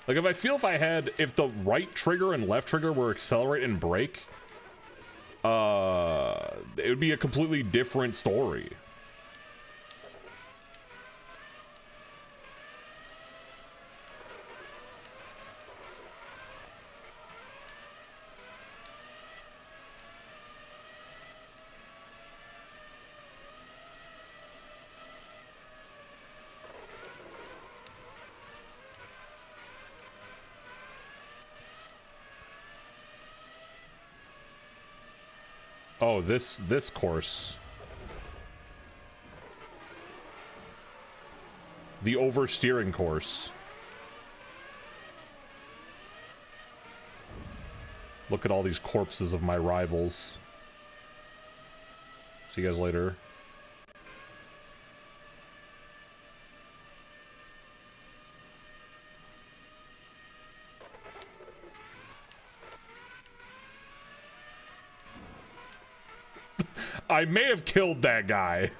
Like, if the right trigger and left trigger were accelerate and brake, it would be a completely different story. Oh, this course. The oversteering course. Look at all these corpses of my rivals. See you guys later. I may have killed that guy.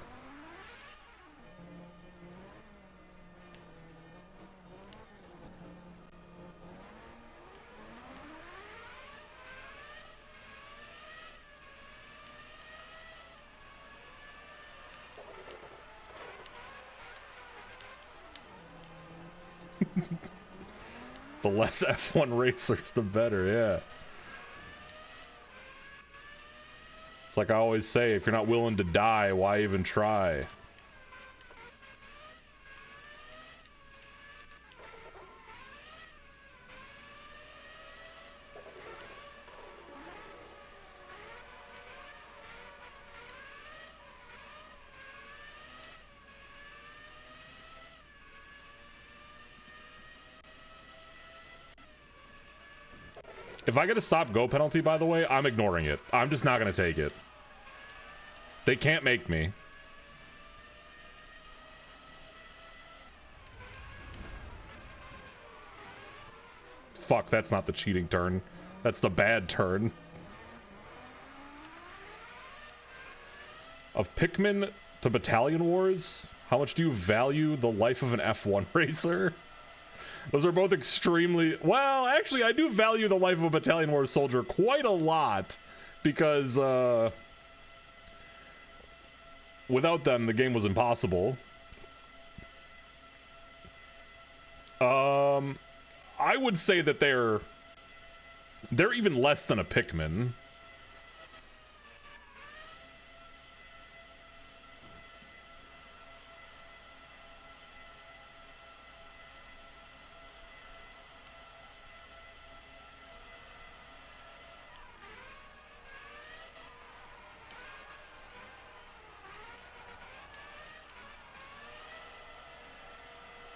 The less F1 racers, the better, yeah. It's like I always say, if you're not willing to die, why even try? If I get a stop-go penalty, by the way, I'm ignoring it. I'm just not going to take it. They can't make me. Fuck, that's not the cheating turn. That's the bad turn. Of Pikmin to Battalion Wars, how much do you value the life of an F1 racer? Those are both extremely... Well, actually, I do value the life of a Battalion Wars soldier quite a lot, because, without them, the game was impossible. I would say that they're even less than a Pikmin.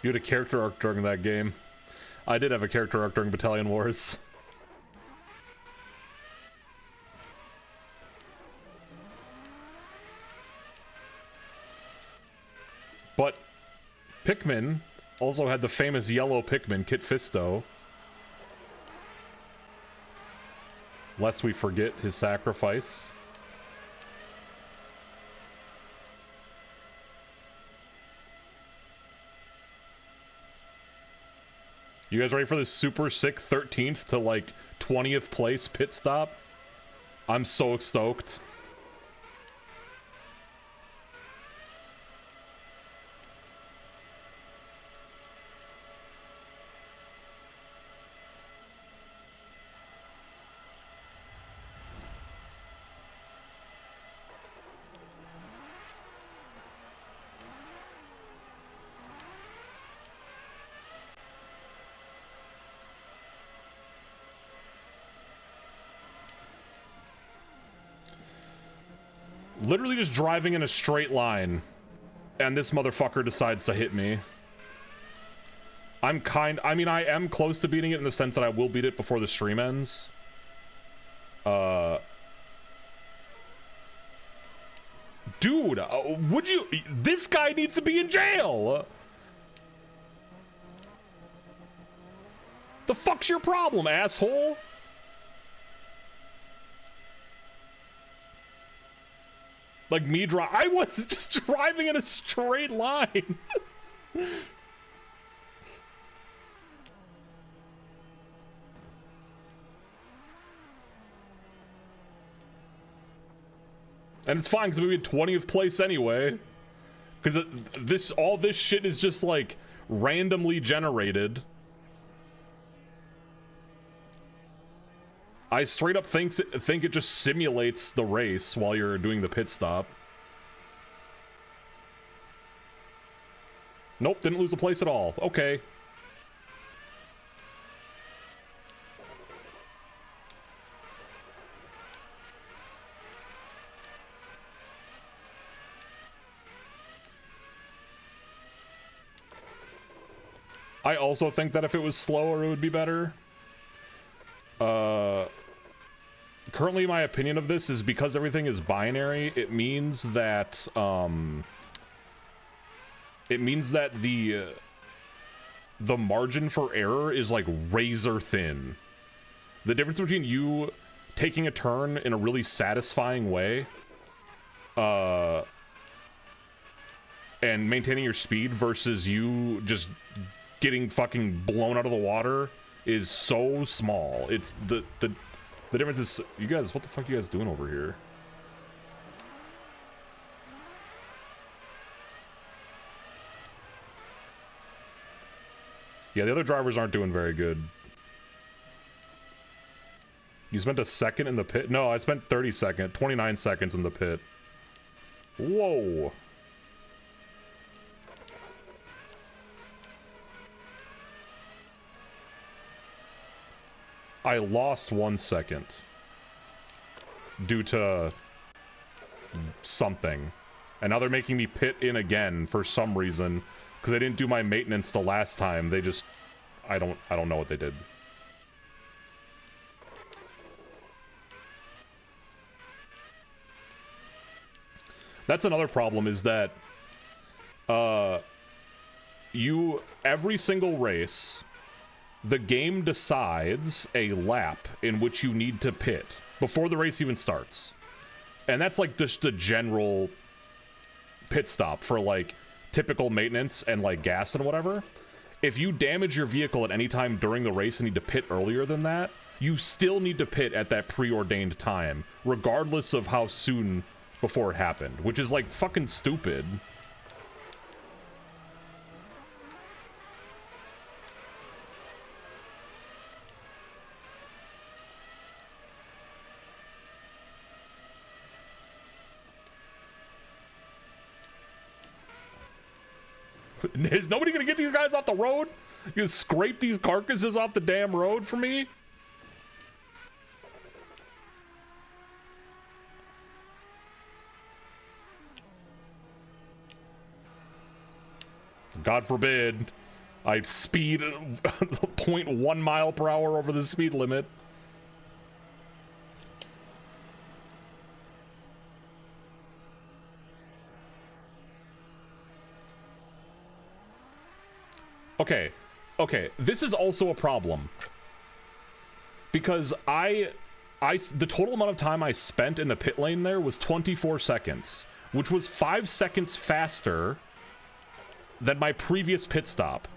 You had a character arc during that game. I did have a character arc during Battalion Wars. But Pikmin also had the famous yellow Pikmin, Kit Fisto. Lest we forget his sacrifice. You guys ready for this super sick 13th to like 20th place pit stop? I'm so stoked. Literally just driving in a straight line, and this motherfucker decides to hit me. I mean, I am close to beating it in the sense that I will beat it before the stream ends. Dude, would you... This guy needs to be in jail! The fuck's your problem, asshole? Like me I was just driving in a straight line. And it's fine because we were in 20th place anyway. Because all this shit is just like randomly generated. I straight up think it just simulates the race while you're doing the pit stop. Nope, didn't lose a place at all. Okay. I also think that if it was slower, it would be better. Currently my opinion of this is because everything is binary, it means that the margin for error is like razor thin. The difference between you taking a turn in a really satisfying way and maintaining your speed versus you just getting fucking blown out of the water is so small. It's the difference is, you guys, what the fuck are you guys doing over here? Yeah, the other drivers aren't doing very good. You spent a second in the pit? No, I spent 29 seconds in the pit. Whoa. I lost 1 second due to something, and now they're making me pit in again for some reason because I didn't do my maintenance the last time. They just, I don't know what they did. That's another problem, is that every single race, the game decides a lap in which you need to pit before the race even starts. And that's like just the general pit stop for like typical maintenance and like gas and whatever. If you damage your vehicle at any time during the race and need to pit earlier than that, you still need to pit at that preordained time, regardless of how soon before it happened, which is like fucking stupid. Is nobody gonna get these guys off the road? You gonna scrape these carcasses off the damn road for me? God forbid I speed 0.1 mile per hour over the speed limit. Okay, this is also a problem. Because the total amount of time I spent in the pit lane there was 24 seconds, which was 5 seconds faster than my previous pit stop.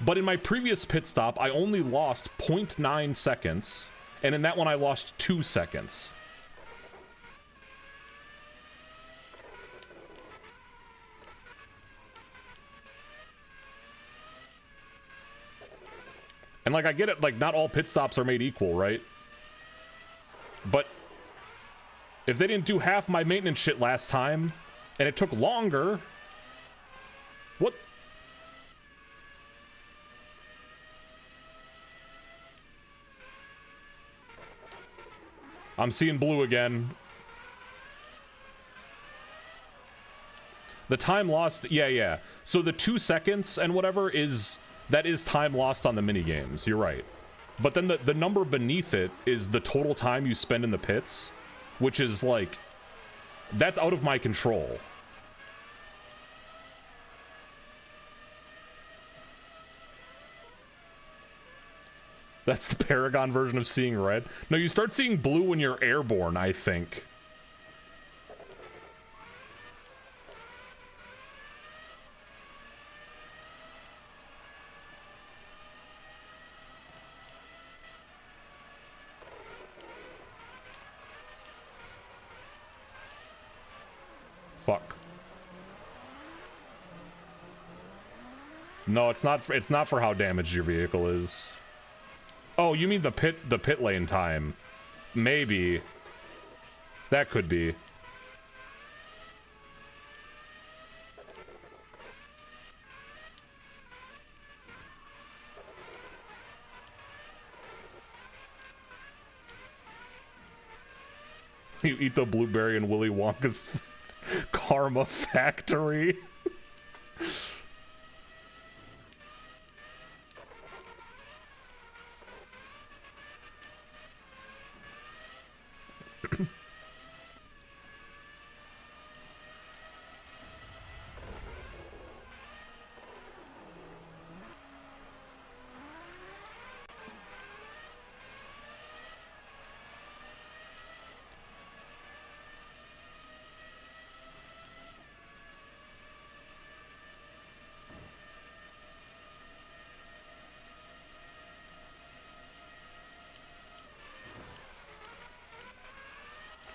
But in my previous pit stop, I only lost 0.9 seconds, And in that one, I lost 2 seconds. And, like, I get it, like, not all pit stops are made equal, right? But if they didn't do half my maintenance shit last time, and it took longer... What? I'm seeing blue again. The time lost... Yeah. So the 2 seconds and whatever is... That is time lost on the minigames. You're right. But then the number beneath it is the total time you spend in the pits, which is, like... That's out of my control. That's the Paragon version of seeing red. No, you start seeing blue when you're airborne, I think. Fuck. No, it's not for how damaged your vehicle is. Oh, you mean the pit lane time? Maybe. That could be. You eat the blueberry in Willy Wonka's Karma Factory.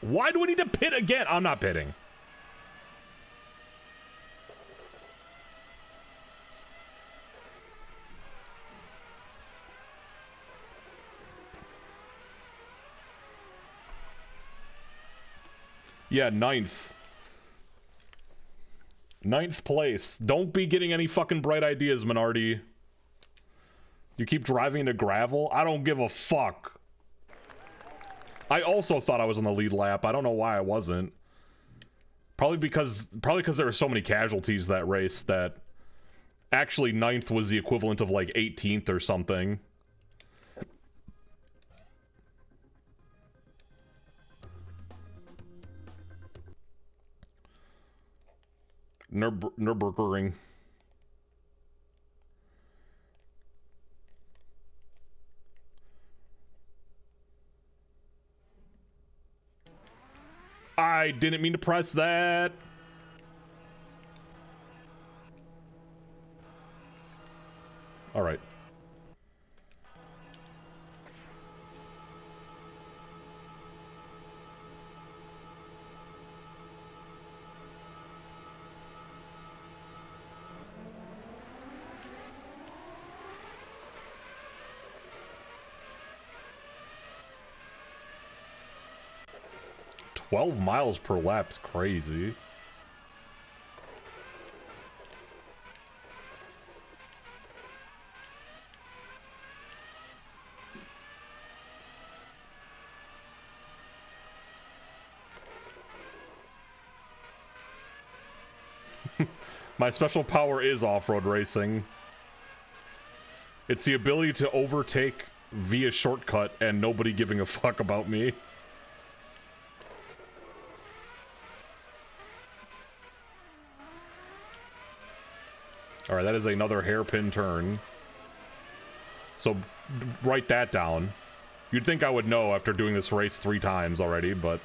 Why do we need to pit again? I'm not pitting. Yeah, 9th. 9th place. Don't be getting any fucking bright ideas, Minardi. You keep driving into gravel? I don't give a fuck. I also thought I was on the lead lap. I don't know why I wasn't. Probably because there were so many casualties that race that actually 9th was the equivalent of like 18th or something. Nürburgring. I didn't mean to press that. All right. $12 miles per lap's crazy. My special power is off-road racing. It's the ability to overtake via shortcut and nobody giving a fuck about me. Alright, that is another hairpin turn. So, write that down. You'd think I would know after doing this race 3 times already, but...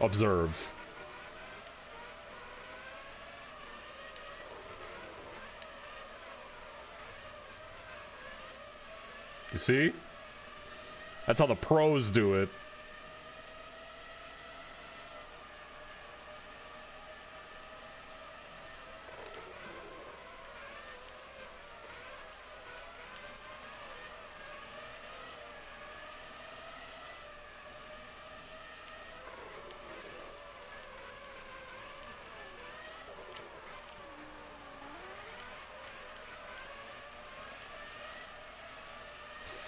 Observe. You see? That's how the pros do it.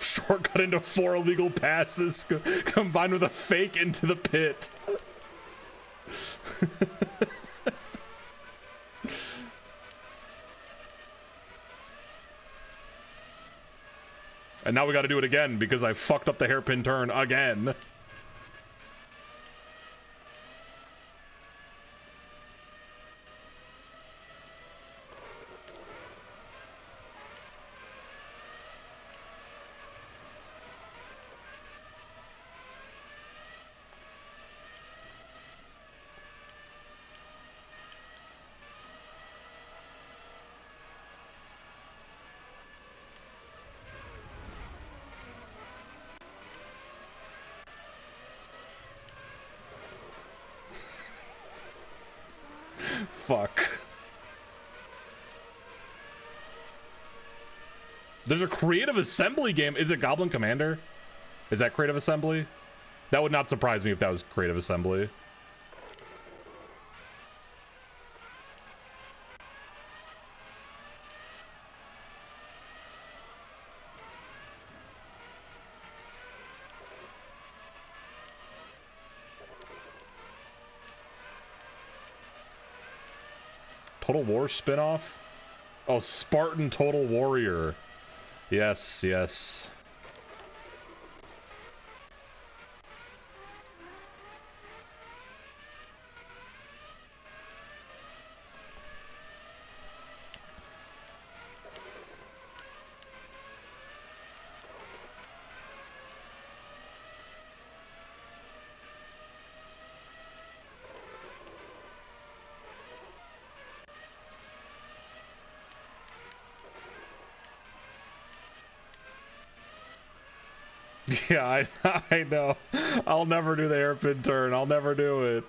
Shortcut into 4 illegal passes combined with a fake into the pit. And now we got to do it again because I fucked up the hairpin turn again. Fuck. There's a creative assembly game. Is it Goblin Commander? Is that creative assembly? That would not surprise me if that was creative assembly. Total War spinoff? Oh, Spartan Total Warrior. Yes, yes. Yeah, I know. I'll never do the hairpin turn. I'll never do it.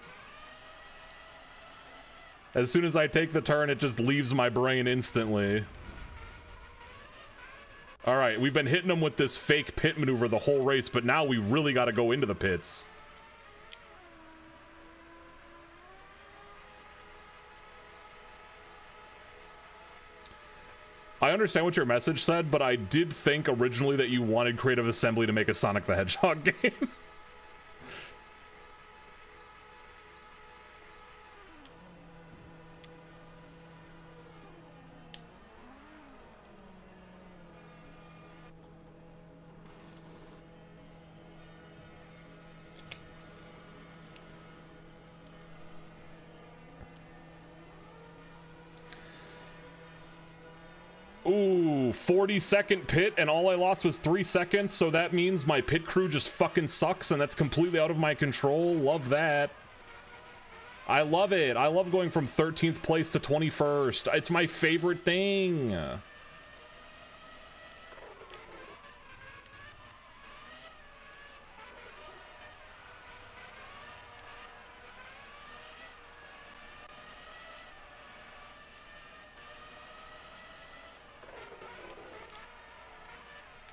As soon as I take the turn, it just leaves my brain instantly. Alright, we've been hitting them with this fake pit maneuver the whole race, but now we really got to go into the pits. I understand what your message said, but I did think originally that you wanted Creative Assembly to make a Sonic the Hedgehog game. Ooh, 40-second pit, and all I lost was 3 seconds, so that means my pit crew just fucking sucks, and that's completely out of my control. Love that. I love it. I love going from 13th place to 21st. It's my favorite thing.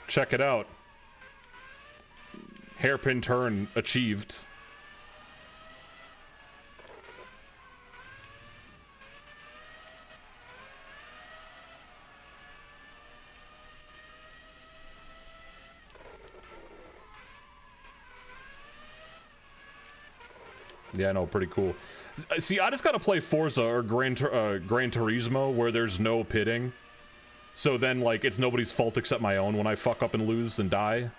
Check it out. Hairpin turn achieved. Yeah, no, pretty cool. See, I just gotta play Forza or Gran Turismo where there's no pitting. So then, like, it's nobody's fault except my own when I fuck up and lose and die.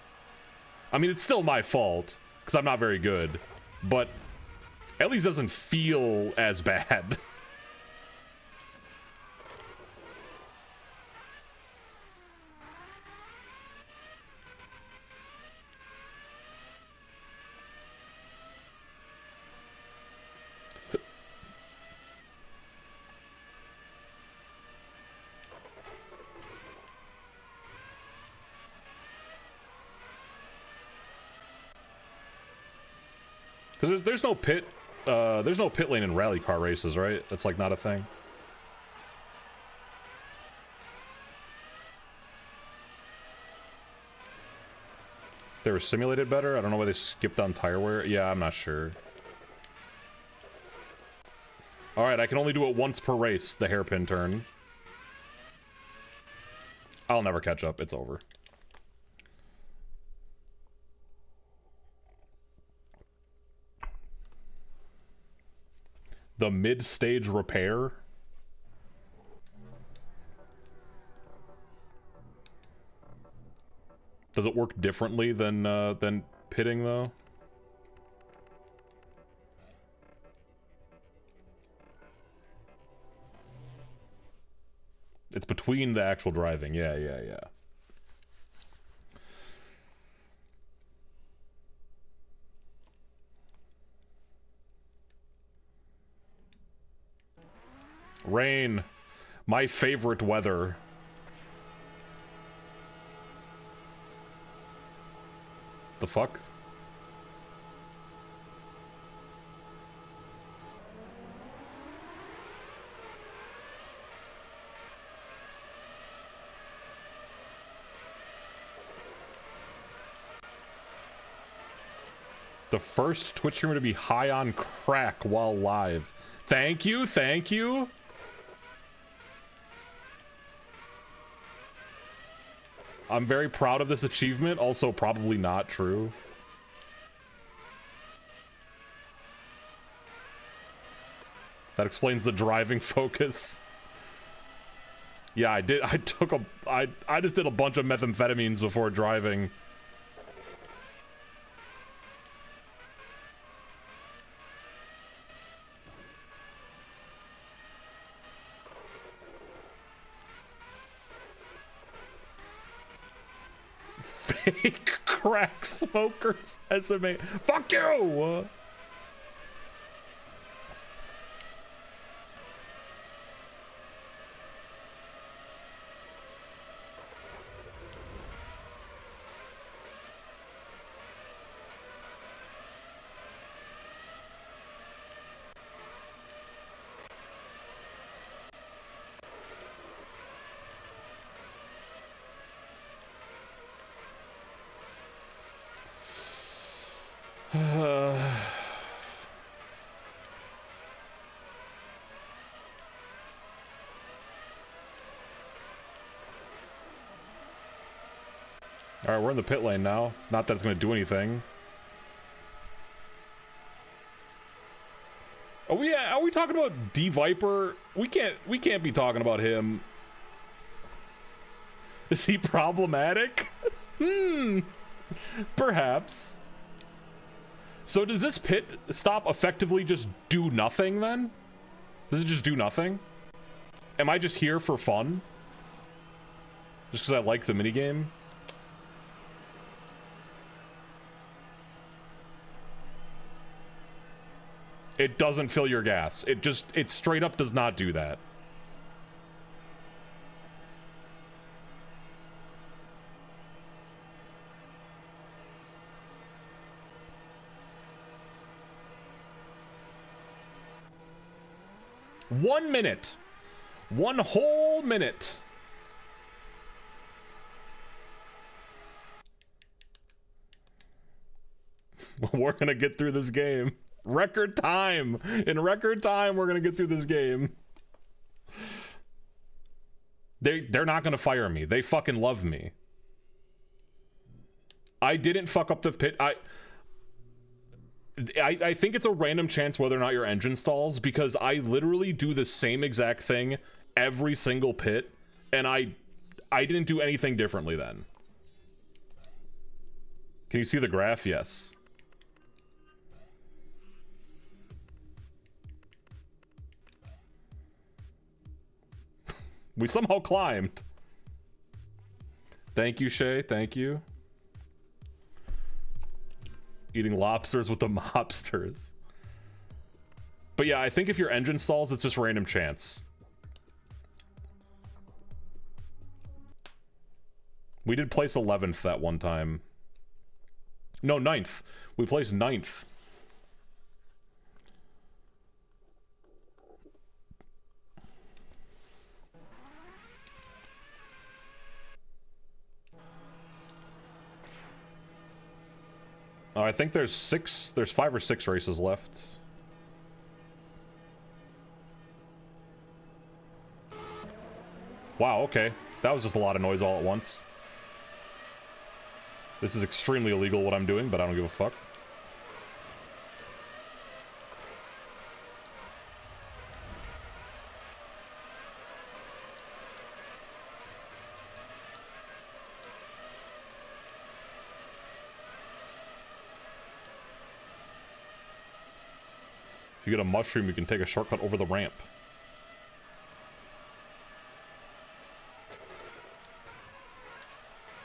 I mean, it's still my fault, because I'm not very good. But at least it doesn't feel as bad. Because there's no pit lane in rally car races, right? That's like not a thing. They were simulated better? I don't know why they skipped on tire wear. Yeah, I'm not sure. Alright, I can only do it once per race, the hairpin turn. I'll never catch up. It's over. The mid-stage repair? Does it work differently than pitting, though? It's between the actual driving. Yeah. Rain. My favorite weather. The fuck? The first Twitch streamer to be high on crack while live. Thank you, thank you. I'm very proud of this achievement, also probably not true. That explains the driving focus. Yeah, I just did a bunch of methamphetamines before driving. Fake crack smokers, SMA. Fuck you! Alright, we're in the pit lane now. Not that it's gonna do anything. Are we talking about D Viper? We can't be talking about him. Is he problematic? Perhaps. So does this pit stop effectively just do nothing then? Does it just do nothing? Am I just here for fun? Just because I like the minigame? It doesn't fill your gas. It straight up does not do that. One minute. One whole minute. We're gonna get through this game. Record time. In record time, we're gonna get through this game. They're not gonna fire me. They fucking love me. I didn't fuck up the pit. I think it's a random chance whether or not your engine stalls, because I literally do the same exact thing every single pit, and I didn't do anything differently then. Can you see the graph? Yes. We somehow climbed. Thank you, Shay. Thank you. Eating lobsters with the mobsters. But yeah, I think if your engine stalls, it's just random chance. We did place 11th that one time. No, 9th. We placed 9th. I think there's 5 or 6 races left. Wow, okay. That was just a lot of noise all at once. This is extremely illegal what I'm doing, but I don't give a fuck. If you get a mushroom, you can take a shortcut over the ramp.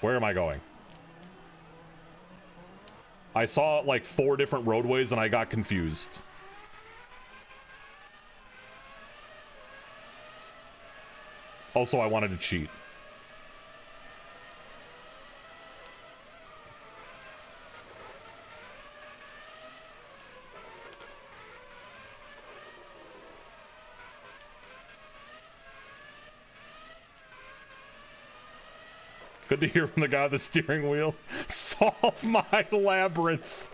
Where am I going? I saw like 4 different roadways and I got confused. Also, I wanted to cheat. Good to hear from the guy with the steering wheel. Solve my labyrinth.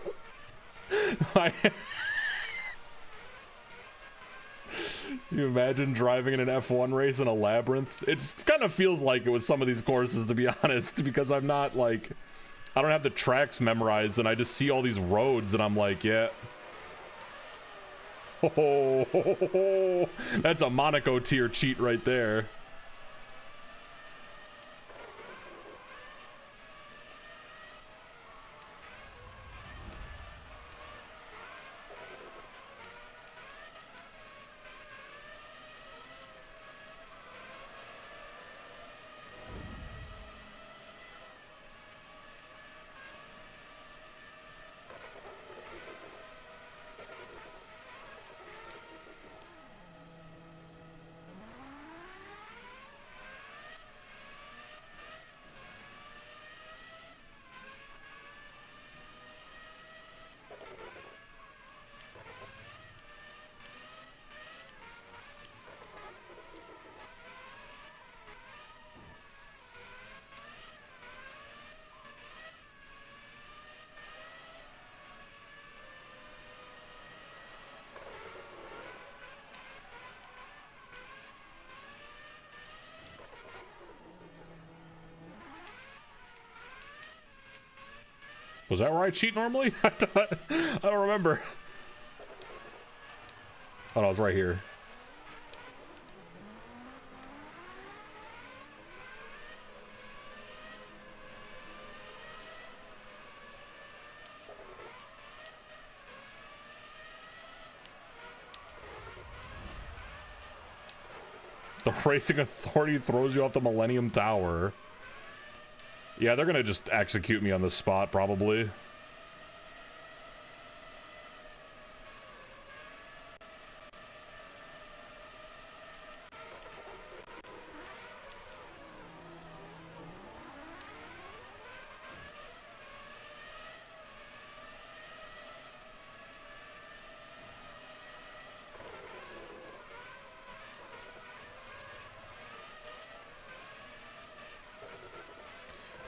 You imagine driving in an F1 race in a labyrinth? It kind of feels like it with some of these courses, to be honest, because I'm not like, I don't have the tracks memorized and I just see all these roads and I'm like, yeah. Oh, that's a Monaco tier cheat right there. Was that where I cheat normally? I don't remember. Oh no, it's right here. The racing authority throws you off the Millennium Tower. Yeah, they're gonna just execute me on the spot, probably.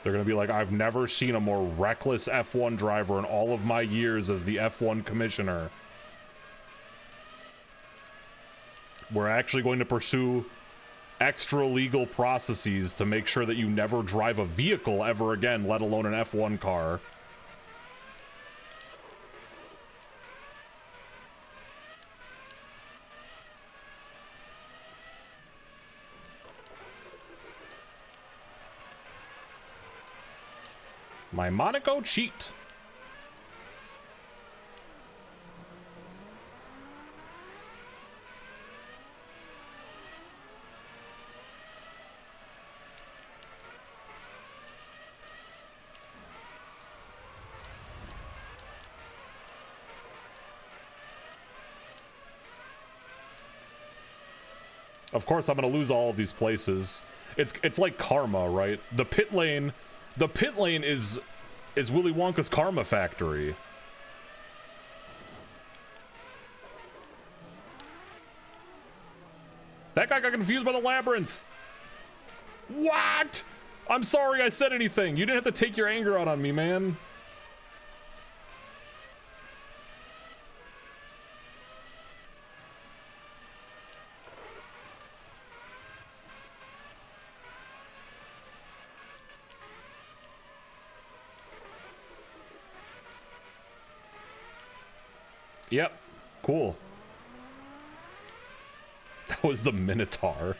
They're going to be like, I've never seen a more reckless F1 driver in all of my years as the F1 commissioner. We're actually going to pursue extra legal processes to make sure that you never drive a vehicle ever again, let alone an F1 car. My Monaco cheat. Of course, I'm gonna lose all of these places. It's like karma, right? The pit lane is Willy Wonka's karma factory. That guy got confused by the labyrinth. What? I'm sorry I said anything. You didn't have to take your anger out on me, man. Yep. Cool. That was the Minotaur.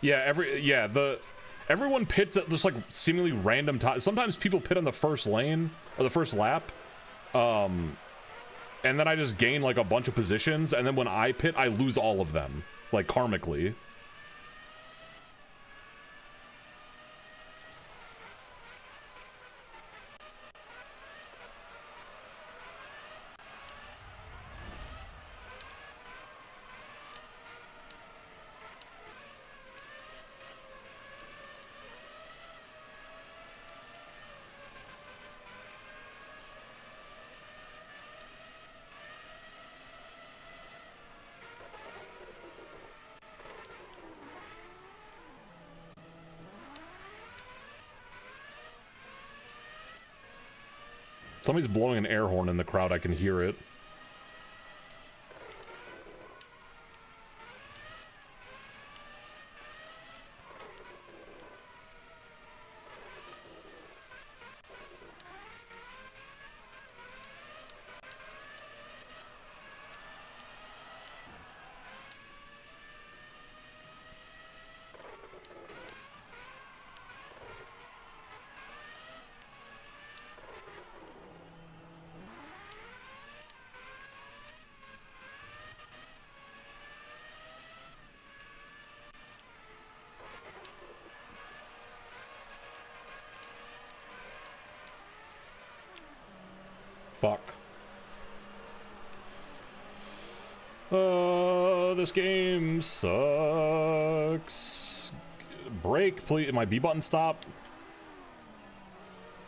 Yeah, everyone pits at just like seemingly random times. Sometimes people pit on the first lane or the first lap. And then I just gain like a bunch of positions, and then when I pit, I lose all of them, like karmically. Somebody's blowing an air horn in the crowd. I can hear it. Fuck. This game sucks. Break, please. My B button stop.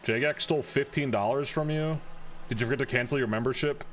Jagex stole $15 from you. Did you forget to cancel your membership?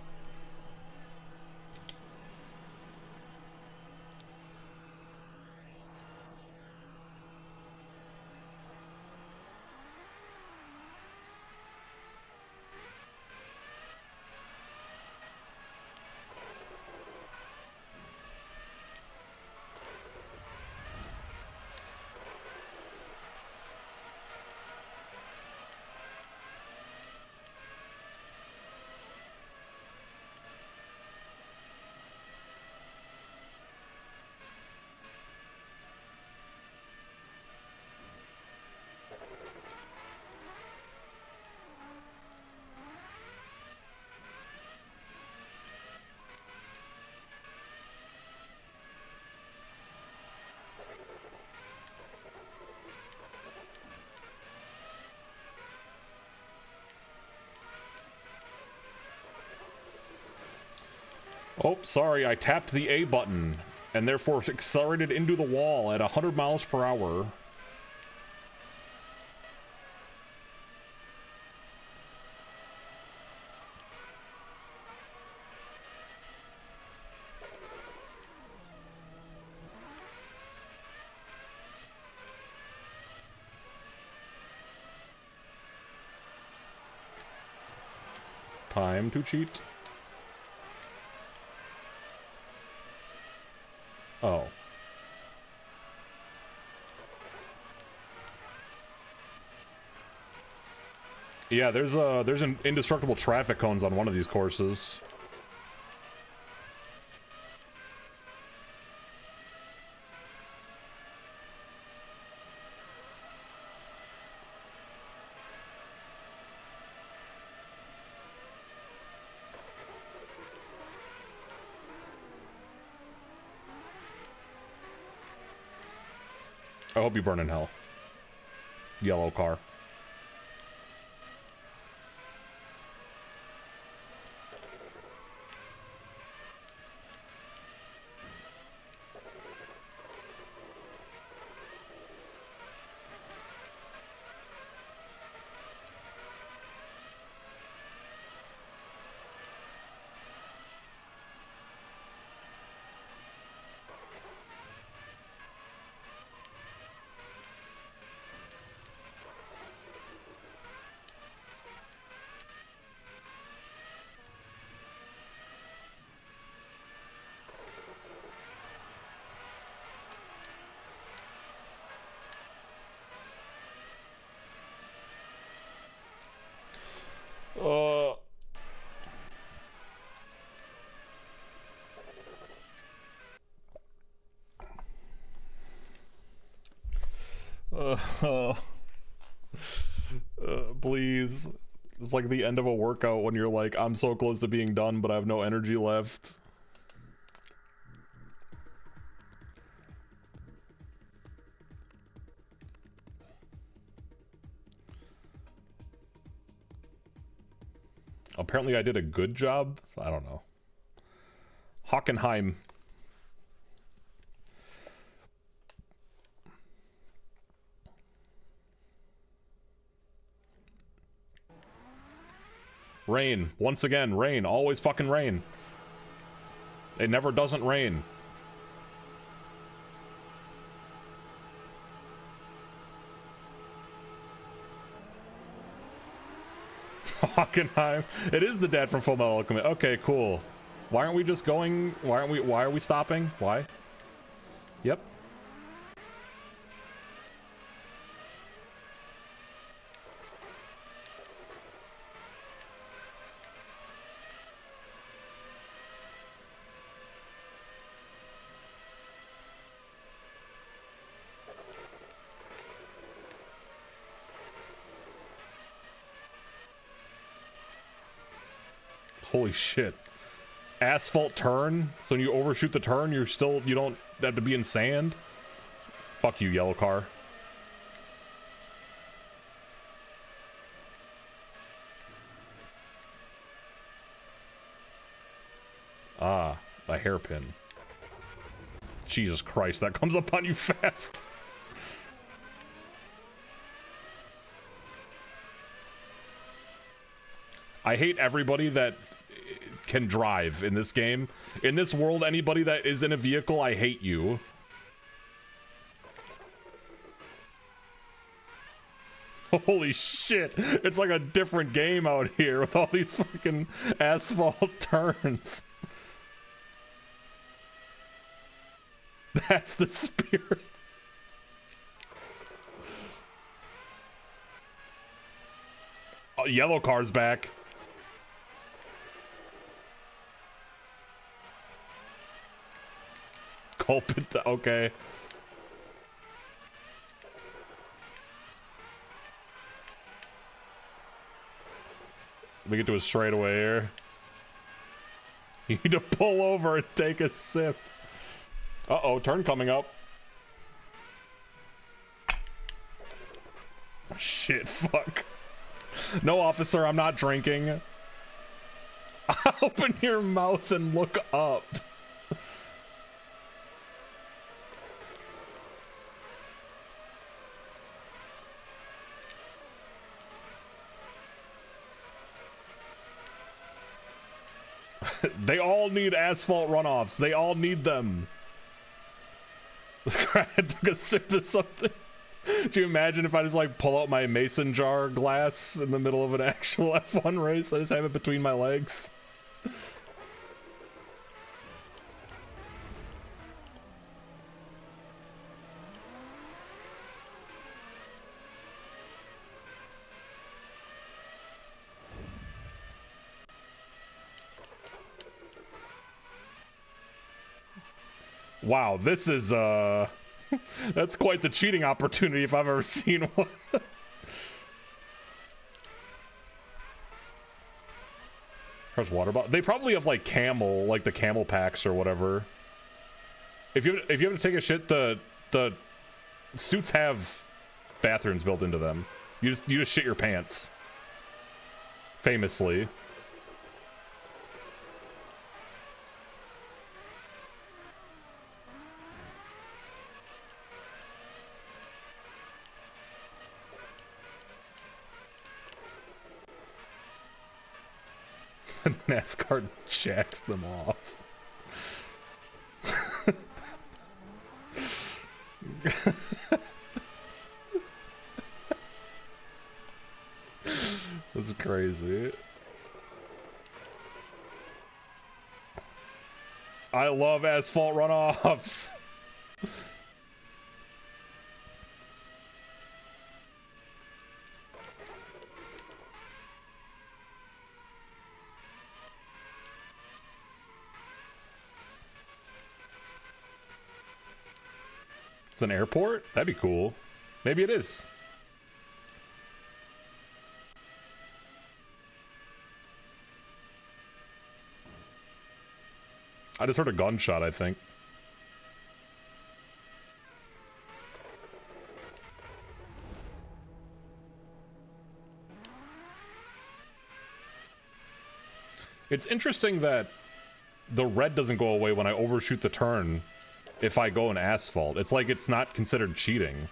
Oh, sorry, I tapped the A button and therefore accelerated into the wall at 100 miles per hour. Time to cheat. Oh. Yeah, there's an indestructible traffic cones on one of these courses. I hope you burn in hell. Yellow car. Please. It's like the end of a workout when you're like, I'm so close to being done, but I have no energy left. Apparently I did a good job. I don't know. Hockenheim. Rain. Once again, rain. Always fucking rain. It never doesn't rain. Hockenheim. It is the dad from Full Metal Alchemist. Okay, cool. Why aren't we just going? Why are we stopping? Why? Yep. Holy shit. Asphalt turn? So when you overshoot the turn, you don't have to be in sand? Fuck you, yellow car. Ah, a hairpin. Jesus Christ, that comes up on you fast. I hate everybody that can drive in this game. In this world, anybody that is in a vehicle, I hate you. Holy shit. It's like a different game out here with all these fucking asphalt turns. That's the spirit. Oh, yellow car's back. Culpit, okay. We get to a straightaway here. You need to pull over and take a sip. Uh-oh, turn coming up. Shit, fuck. No, officer, I'm not drinking. Open your mouth and look up. They all need asphalt runoffs. They all need them. This guy took a sip of something. Do you imagine if I just like pull out my mason jar glass in the middle of an actual F1 race? I just have it between my legs. Wow, this is that's quite the cheating opportunity if I've ever seen one. There's water bottle. They probably have like camel, like the camel packs or whatever. If you have to take a shit, the suits have bathrooms built into them. You just shit your pants. Famously. NASCAR jacks them off. That's crazy. I love asphalt runoffs. It's an airport? That'd be cool. Maybe it is. I just heard a gunshot, I think. It's interesting that the red doesn't go away when I overshoot the turn if I go in asphalt. It's like it's not considered cheating.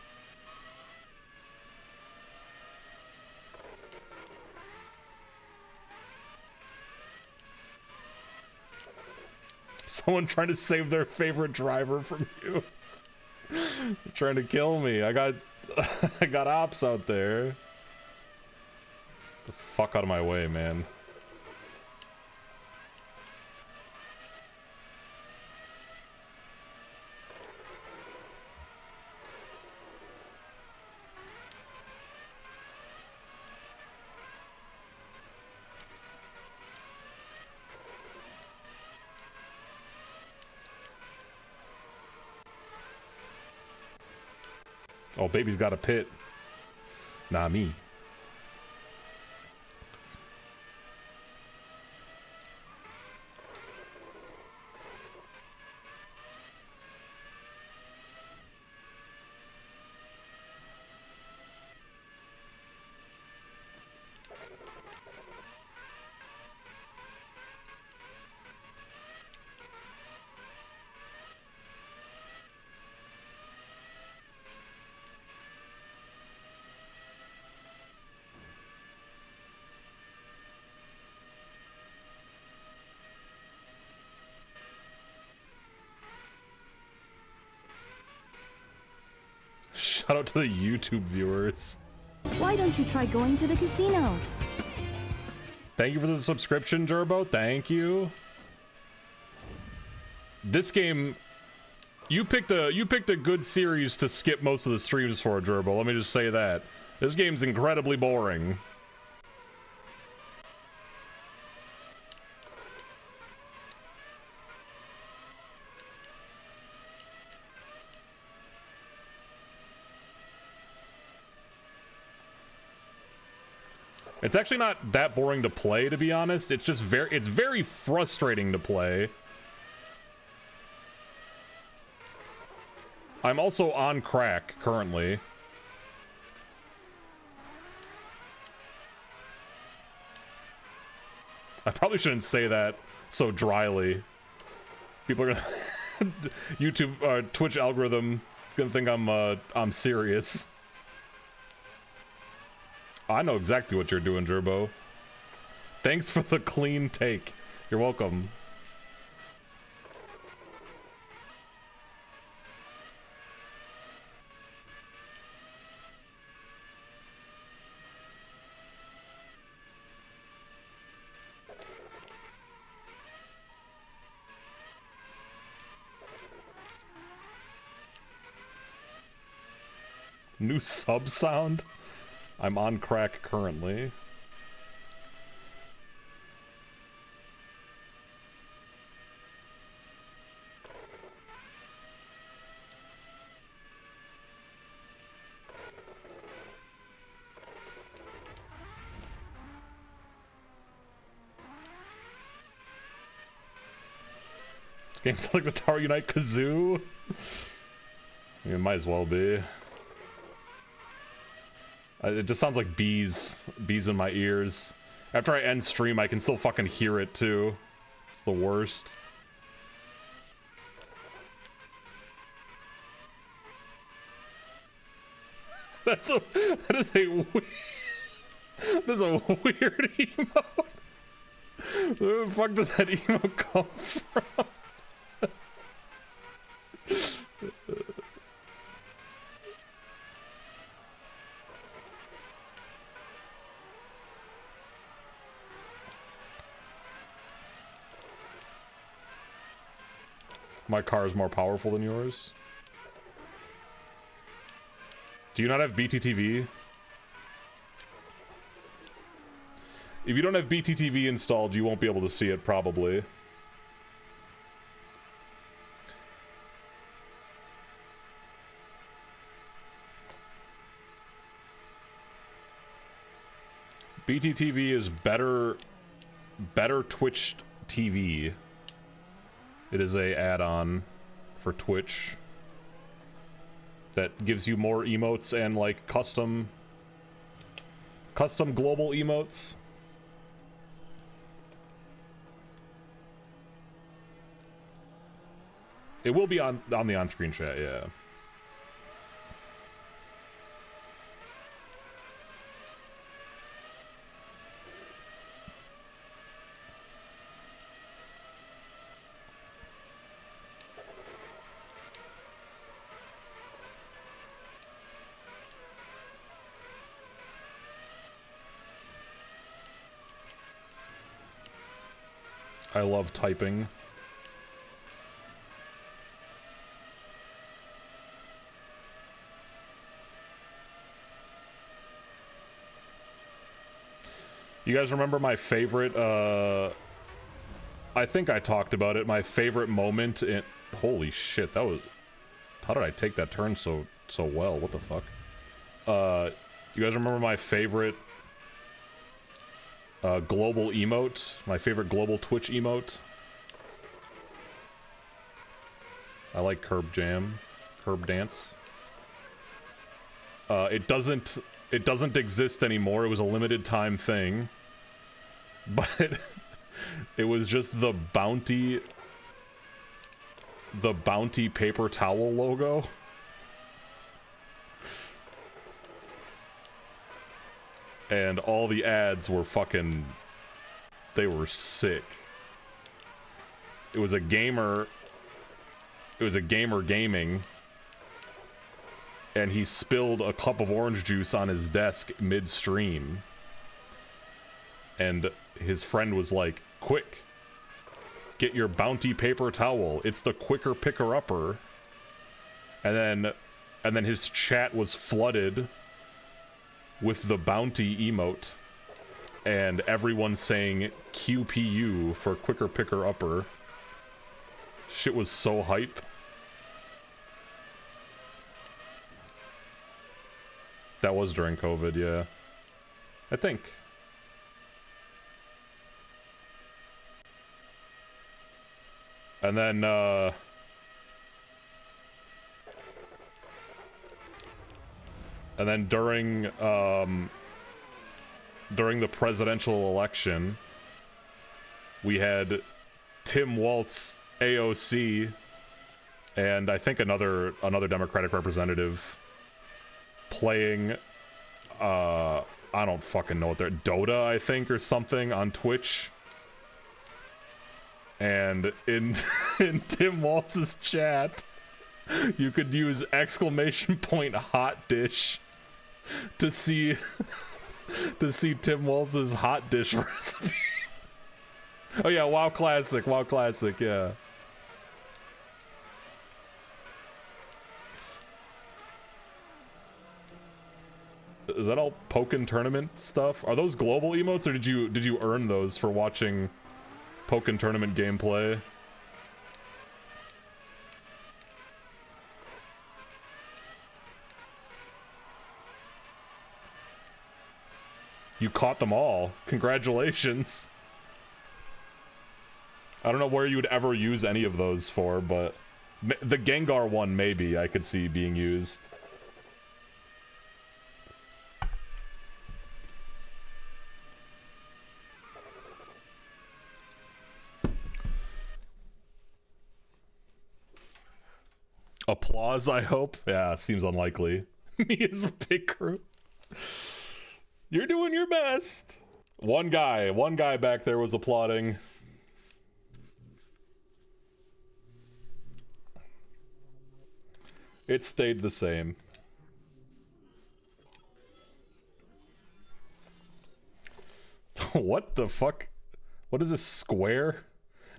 Someone trying to save their favorite driver from you. Trying to kill me. I got I got ops out there. Get the fuck out of my way, man. Oh, baby's got a pit. Nah, me. Shout out to the YouTube viewers. Why don't you try going to the casino? Thank you for the subscription, Gerbo. Thank you. This game, you picked a good series to skip most of the streams for, Gerbo. Let me just say that. This game's incredibly boring. It's actually not that boring to play, to be honest. It's just very frustrating to play. I'm also on crack currently. I probably shouldn't say that so dryly. People are gonna YouTube Twitch algorithm is gonna think I'm serious. I know exactly what you're doing, Gerbo. Thanks for the clean take. You're welcome. New sub sound? I'm on crack currently. This game's like the Tower Unite Kazoo. It might as well be. It just sounds like bees in my ears. After I end stream, I can still fucking hear it too. It's the worst. That is a weird emote. Where the fuck does that emote come from? My car is more powerful than yours. Do you not have BTTV? If you don't have BTTV installed, you won't be able to see it, probably. BTTV is better Twitch TV. It is a add-on for Twitch that gives you more emotes and like custom global emotes. It will be on the on-screen chat, yeah. I love typing. You guys remember my favorite, I think I talked about it, my favorite moment in... Holy shit, that was... How did I take that turn so well? What the fuck? You guys remember my favorite global emote? My favorite global Twitch emote? I like Curb Jam. Curb Dance. It doesn't exist anymore. It was a limited time thing. But it was just the Bounty paper towel logo. And all the ads were fucking... They were sick. It was a gamer gaming. And he spilled a cup of orange juice on his desk mid-stream. And his friend was like, quick, get your Bounty paper towel. It's the quicker picker-upper. And then his chat was flooded with the Bounty emote. And everyone saying QPU for quicker picker-upper. Shit was so hype. That was during COVID, yeah. I think. And then, during the presidential election, we had Tim Walz, AOC, and I think another Democratic representative playing, I don't fucking know what they're, Dota, I think, or something on Twitch. And in Tim Waltz's chat, you could use !hot dish to see Tim Waltz's hot dish recipe. Oh yeah, WoW Classic, yeah. Is that all Pokken Tournament stuff? Are those global emotes, or did you earn those for watching Pokken Tournament gameplay? You caught them all. Congratulations. I don't know where you would ever use any of those for, but the Gengar one maybe I could see being used. Applause, I hope? Yeah, seems unlikely. Me as a big crew. You're doing your best. One guy back there was applauding. It stayed the same. What the fuck? What is this, square?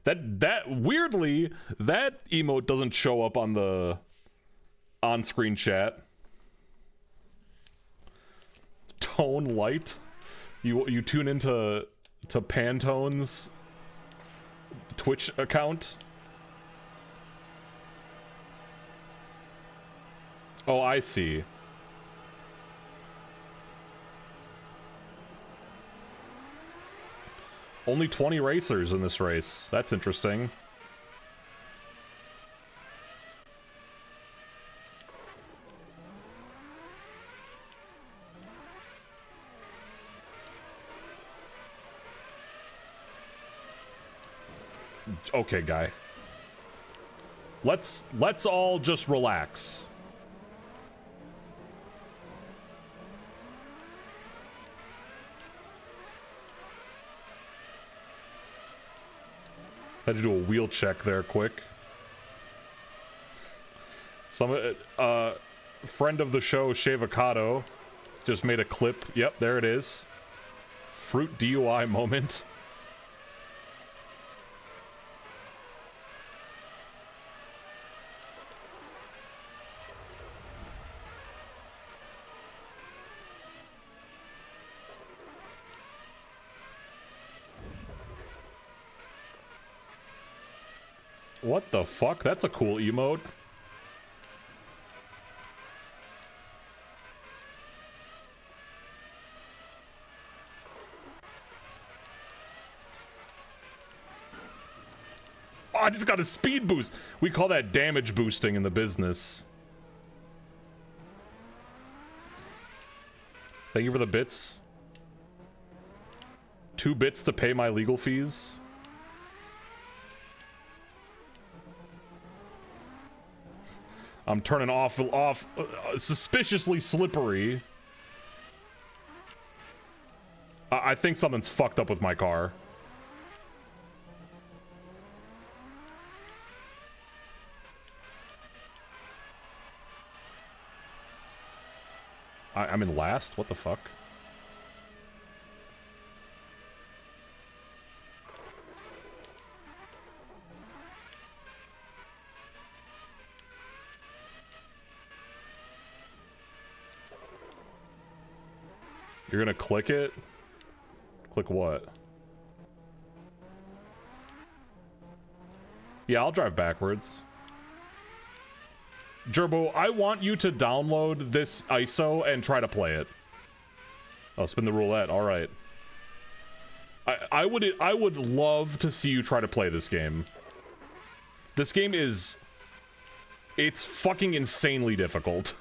That weirdly, that emote doesn't show up on the on-screen chat. Tone light. You tune into Pantone's Twitch account. Oh, I see. Only 20 racers in this race. That's interesting. Okay, guy. Let's all just relax. Had to do a wheel check there quick. Some friend of the show, Shavocado, just made a clip. Yep, there it is. Fruit DUI moment. What the fuck? That's a cool emote. Oh, I just got a speed boost. We call that damage boosting in the business. Thank you for the bits. 2 bits to pay my legal fees. I'm turning off suspiciously slippery. I think something's fucked up with my car. I'm in last? What the fuck? You're gonna click it? Click what? Yeah, I'll drive backwards. Gerbo, I want you to download this ISO and try to play it. Oh, spin the roulette. All right. I would love to see you try to play this game. This game is... It's fucking insanely difficult.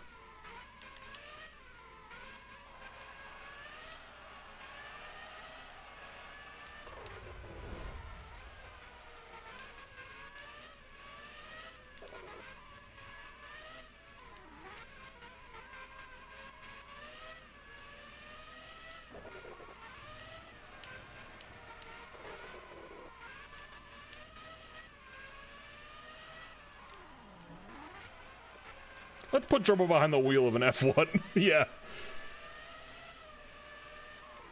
Let's put Gerbo behind the wheel of an F1. Yeah.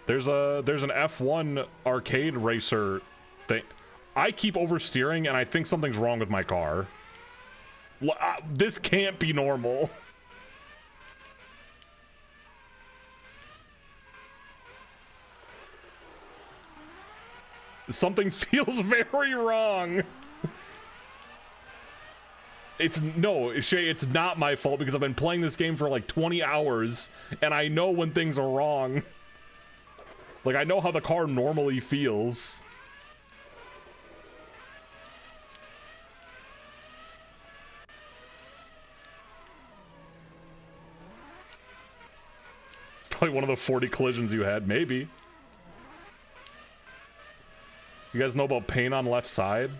There's an F1 arcade racer thing. I keep oversteering and I think something's wrong with my car. This can't be normal. Something feels very wrong. No, Shay, it's not my fault because I've been playing this game for like 20 hours and I know when things are wrong. Like, I know how the car normally feels. Probably one of the 40 collisions you had, maybe. You guys know about pain on left side?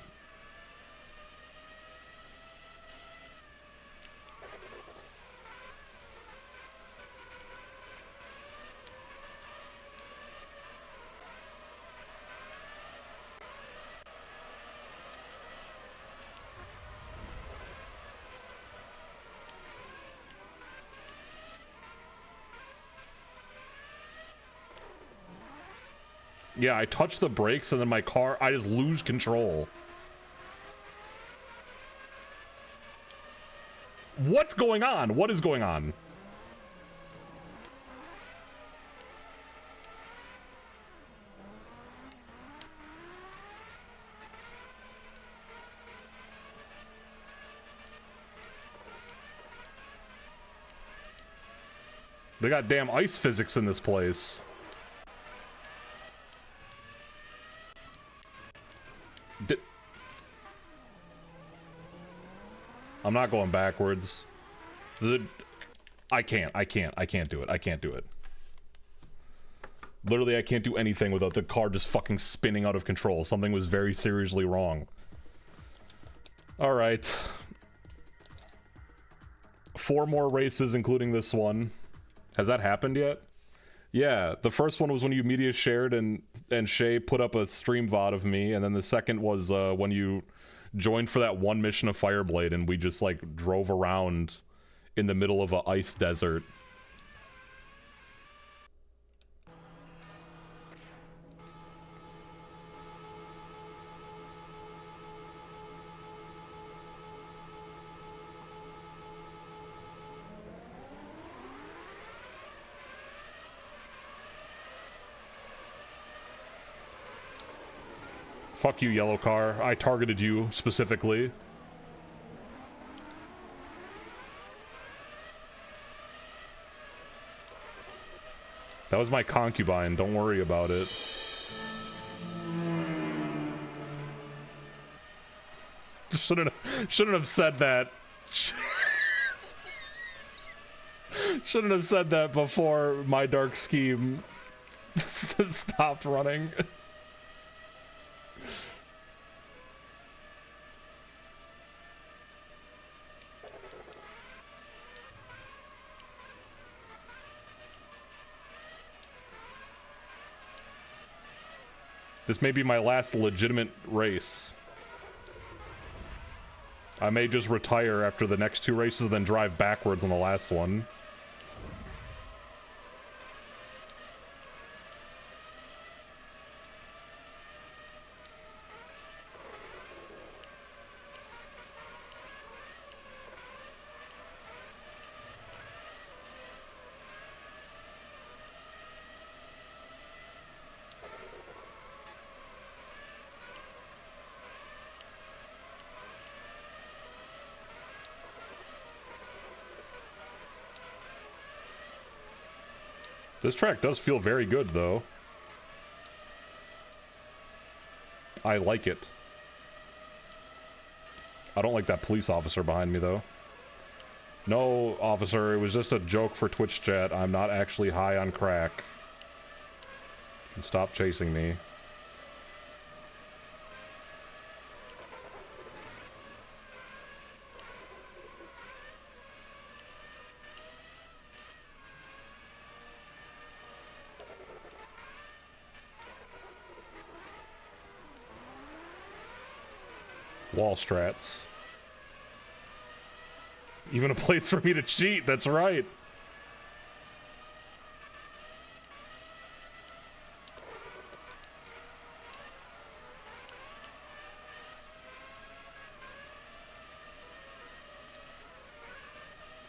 Yeah, I touch the brakes and then my car, I just lose control. What's going on? What is going on? They got damn ice physics in this place. I'm not going backwards. I can't do it. I can't do it. Literally, I can't do anything without the car just fucking spinning out of control. Something was very seriously wrong. Alright. 4 more races, including this one. Has that happened yet? Yeah, the first one was when you media shared and Shay put up a stream VOD of me, and then the second was when you joined for that one mission of Fireblade and we just like drove around in the middle of a ice desert. Fuck you, yellow car. I targeted you specifically. That was my concubine, don't worry about it. Shouldn't have said that. Shouldn't have said that before my dark scheme stopped running. This may be my last legitimate race. I may just retire after the next 2 races and then drive backwards on the last one. This track does feel very good, though. I like it. I don't like that police officer behind me, though. No, officer, it was just a joke for Twitch chat. I'm not actually high on crack. And stop chasing me. Wall strats. Even a place for me to cheat, that's right.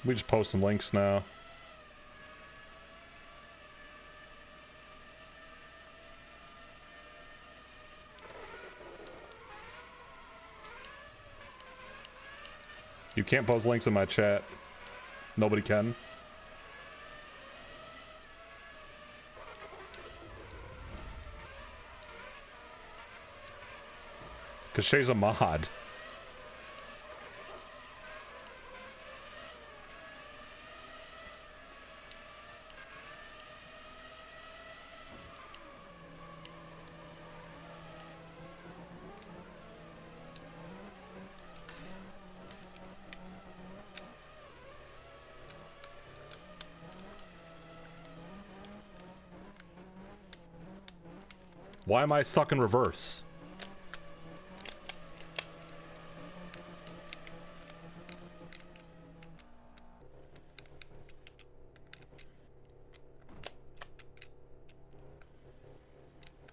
We just posting links now. You can't post links in my chat. Nobody can. Because Shay's a mod. Why am I stuck in reverse?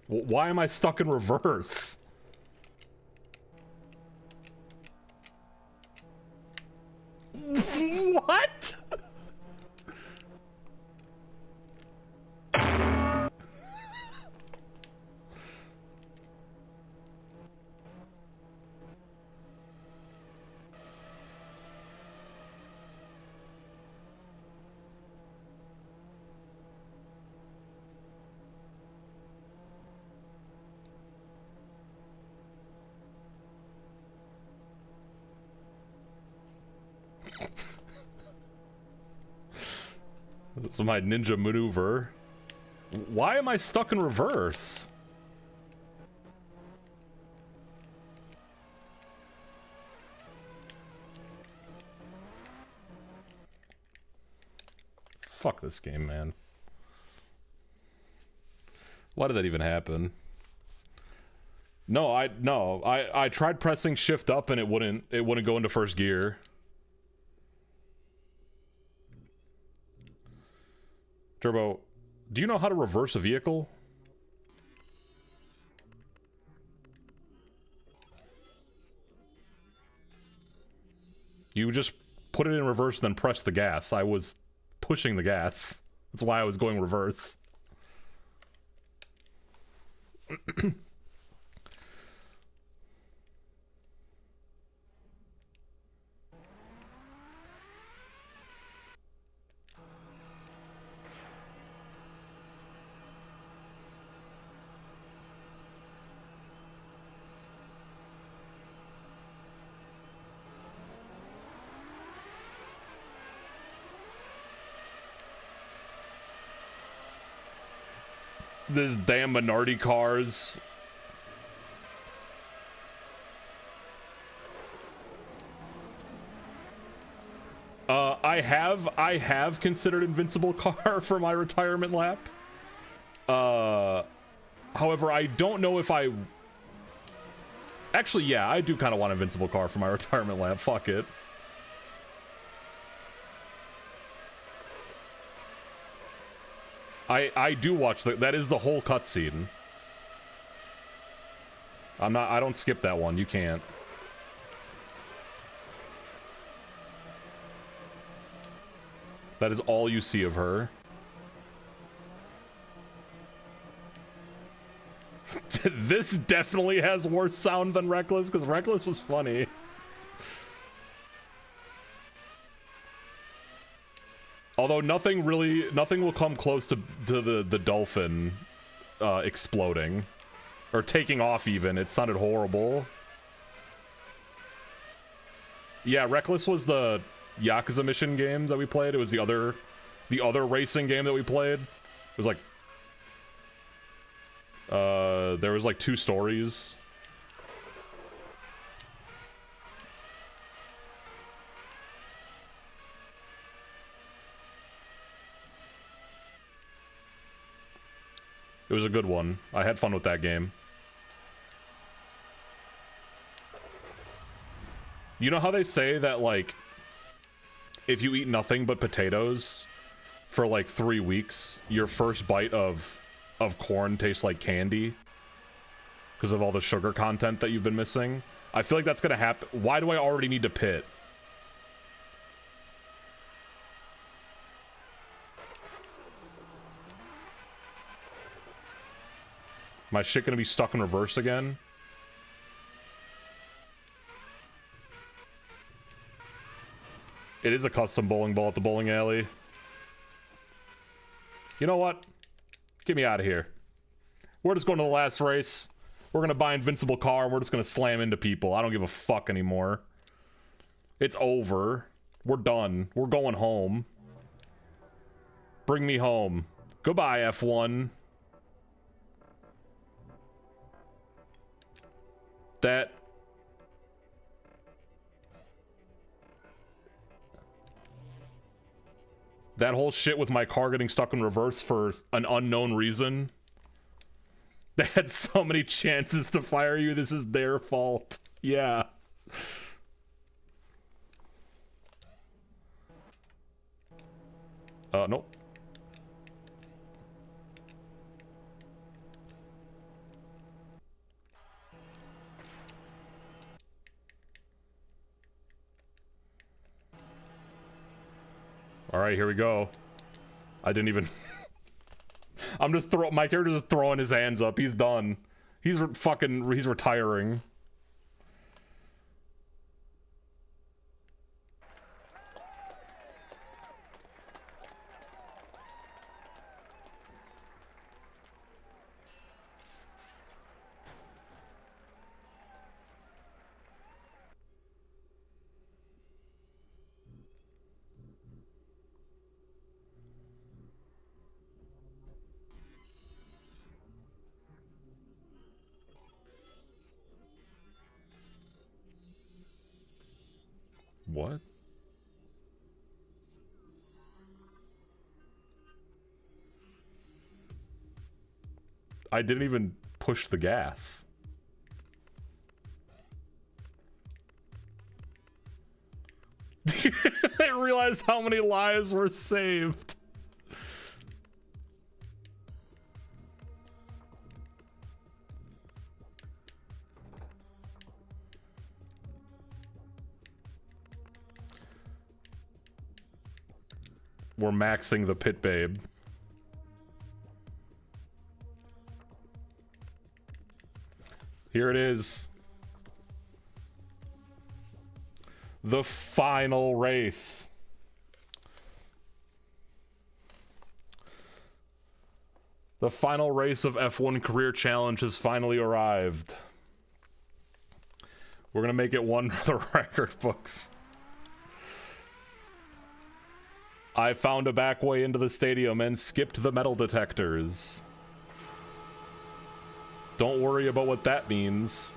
Why am I stuck in reverse? What? This is my ninja maneuver. Why am I stuck in reverse? Fuck this game, man. Why did that even happen? No, I tried pressing shift up and it wouldn't go into first gear. Turbo, do you know how to reverse a vehicle? You just put it in reverse, then press the gas. I was pushing the gas. That's why I was going reverse. This damn Minardi cars. I have considered Invincible Car for my retirement lap. However, I don't know if I... Actually, yeah, I do kind of want Invincible Car for my retirement lap. Fuck it. I do watch that is the whole cutscene. I don't skip that one. You can't. That is all you see of her. This definitely has worse sound than Reckless, because Reckless was funny. Although nothing will come close to the dolphin exploding. Or taking off even. It sounded horrible. Yeah, Reckless was the Yakuza mission games that we played. It was the other racing game that we played. It was like there was like 2 stories. It was a good one. I had fun with that game. You know how they say that, like, if you eat nothing but potatoes for like 3 weeks, your first bite of corn tastes like candy because of all the sugar content that you've been missing? I feel like that's gonna happen. Why do I already need to pit? My shit gonna be stuck in reverse again? It is a custom bowling ball at the bowling alley. You know what? Get me out of here. We're just going to the last race. We're gonna buy Invincible Car and we're just gonna slam into people. I don't give a fuck anymore. It's over. We're done. We're going home. Bring me home. Goodbye, F1. That whole shit with my car getting stuck in reverse for an unknown reason. They had so many chances to fire you. This is their fault. Yeah. Nope. All right, here we go. I didn't even... I'm just my character's just throwing his hands up. He's done. He's retiring. What? I didn't even push the gas. I realized how many lives were saved. We're maxing the pit babe. Here it is. The final race. The final race of F1 Career Challenge has finally arrived. We're gonna make it one for the record books. I found a back way into the stadium and skipped the metal detectors. Don't worry about what that means.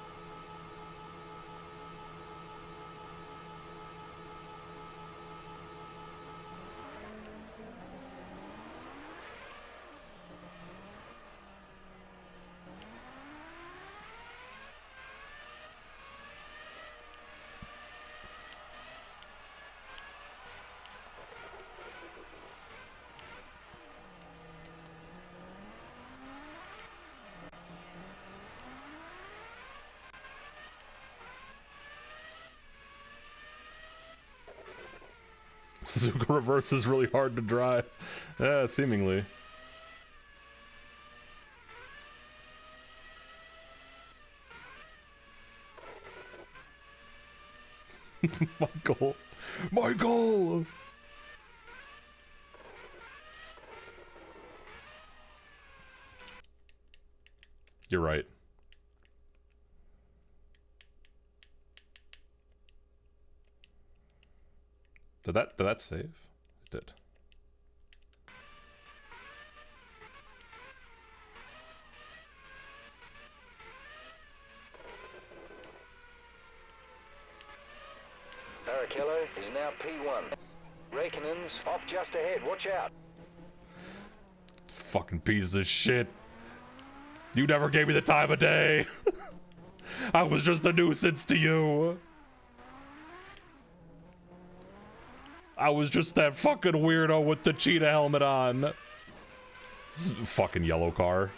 Suzuka reverse is really hard to drive. Yeah, seemingly. Michael. Michael! You're right. Did that save? It did. Barrichello is now P1. Raikkonen's off just ahead. Watch out. Fucking piece of shit. You never gave me the time of day. I was just a nuisance to you. I was just that fucking weirdo with the cheetah helmet on. This is a fucking yellow car.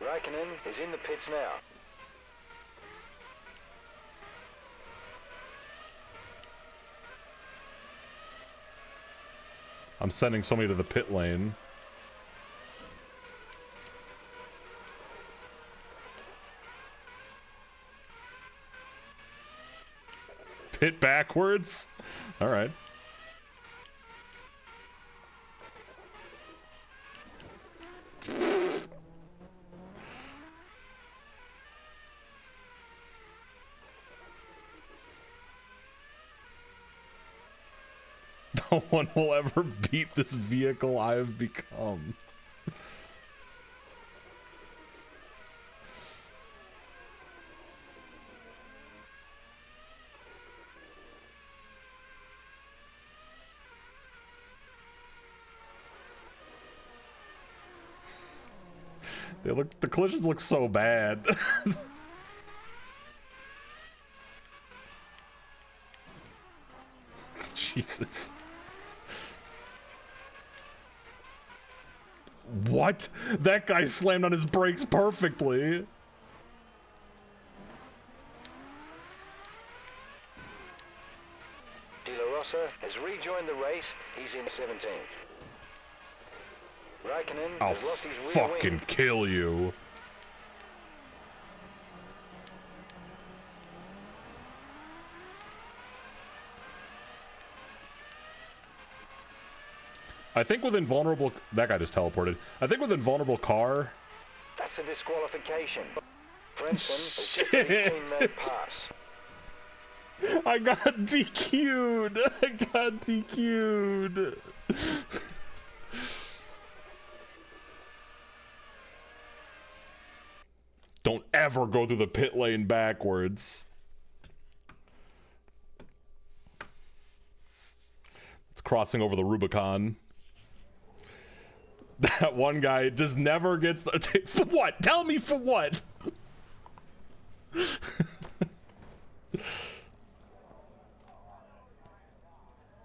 Raikkonen is in the pits now. I'm sending somebody to the pit lane. Pit backwards? Alright. No one will ever beat this vehicle I've become. The collisions look so bad. Jesus. What? That guy slammed on his brakes perfectly. De La Rosa has rejoined the race. He's in 17th. Raikkonen I'll has lost his rear fucking wing. kill you. I think with invulnerable... That guy just teleported. I think with invulnerable car... That's a disqualification. Princeton has just Shit. seen that pass. I got DQ'd. I got DQ'd. Don't ever go through the pit lane backwards. It's crossing over the Rubicon. That one guy just never gets the, for what? Tell me for what?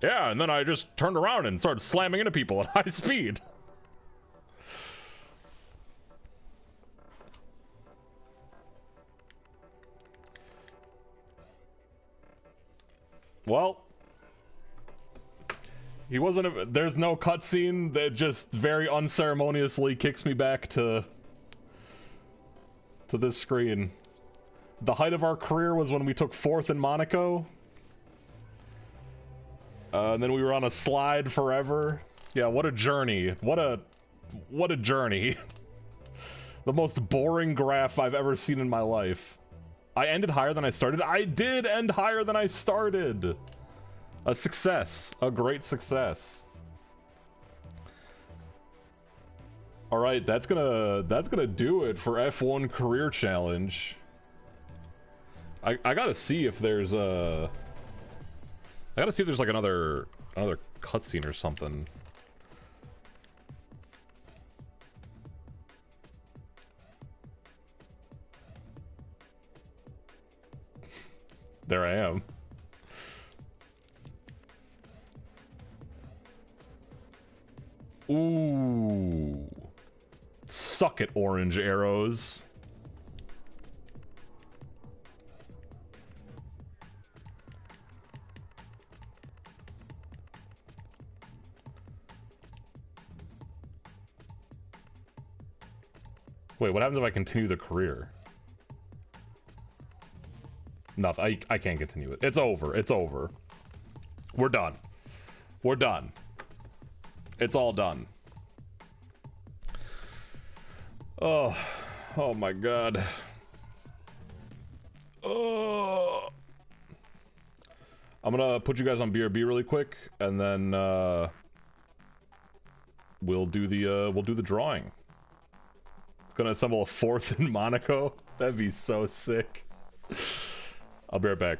Yeah, and then I just turned around and started slamming into people at high speed. Well, he wasn't. There's no cutscene that just very unceremoniously kicks me back to this screen. The height of our career was when we took 4th in Monaco. And then we were on a slide forever. Yeah, what a journey. What a journey. The most boring graph I've ever seen in my life. I ended higher than I started. I did end higher than I started. A success. A great success. All right, that's gonna do it for F1 Career Challenge. I gotta see if there's a... I gotta see if there's like another cutscene or something. There I am. Ooh. Suck it, orange arrows. Wait, what happens if I continue the career? Nothing. I can't continue it. It's over. It's over. We're done. We're done. It's all done. Oh. Oh my god. Oh. I'm gonna put you guys on BRB really quick, and then we'll do the drawing. Gonna assemble a 4th in Monaco. That'd be so sick. I'll be right back.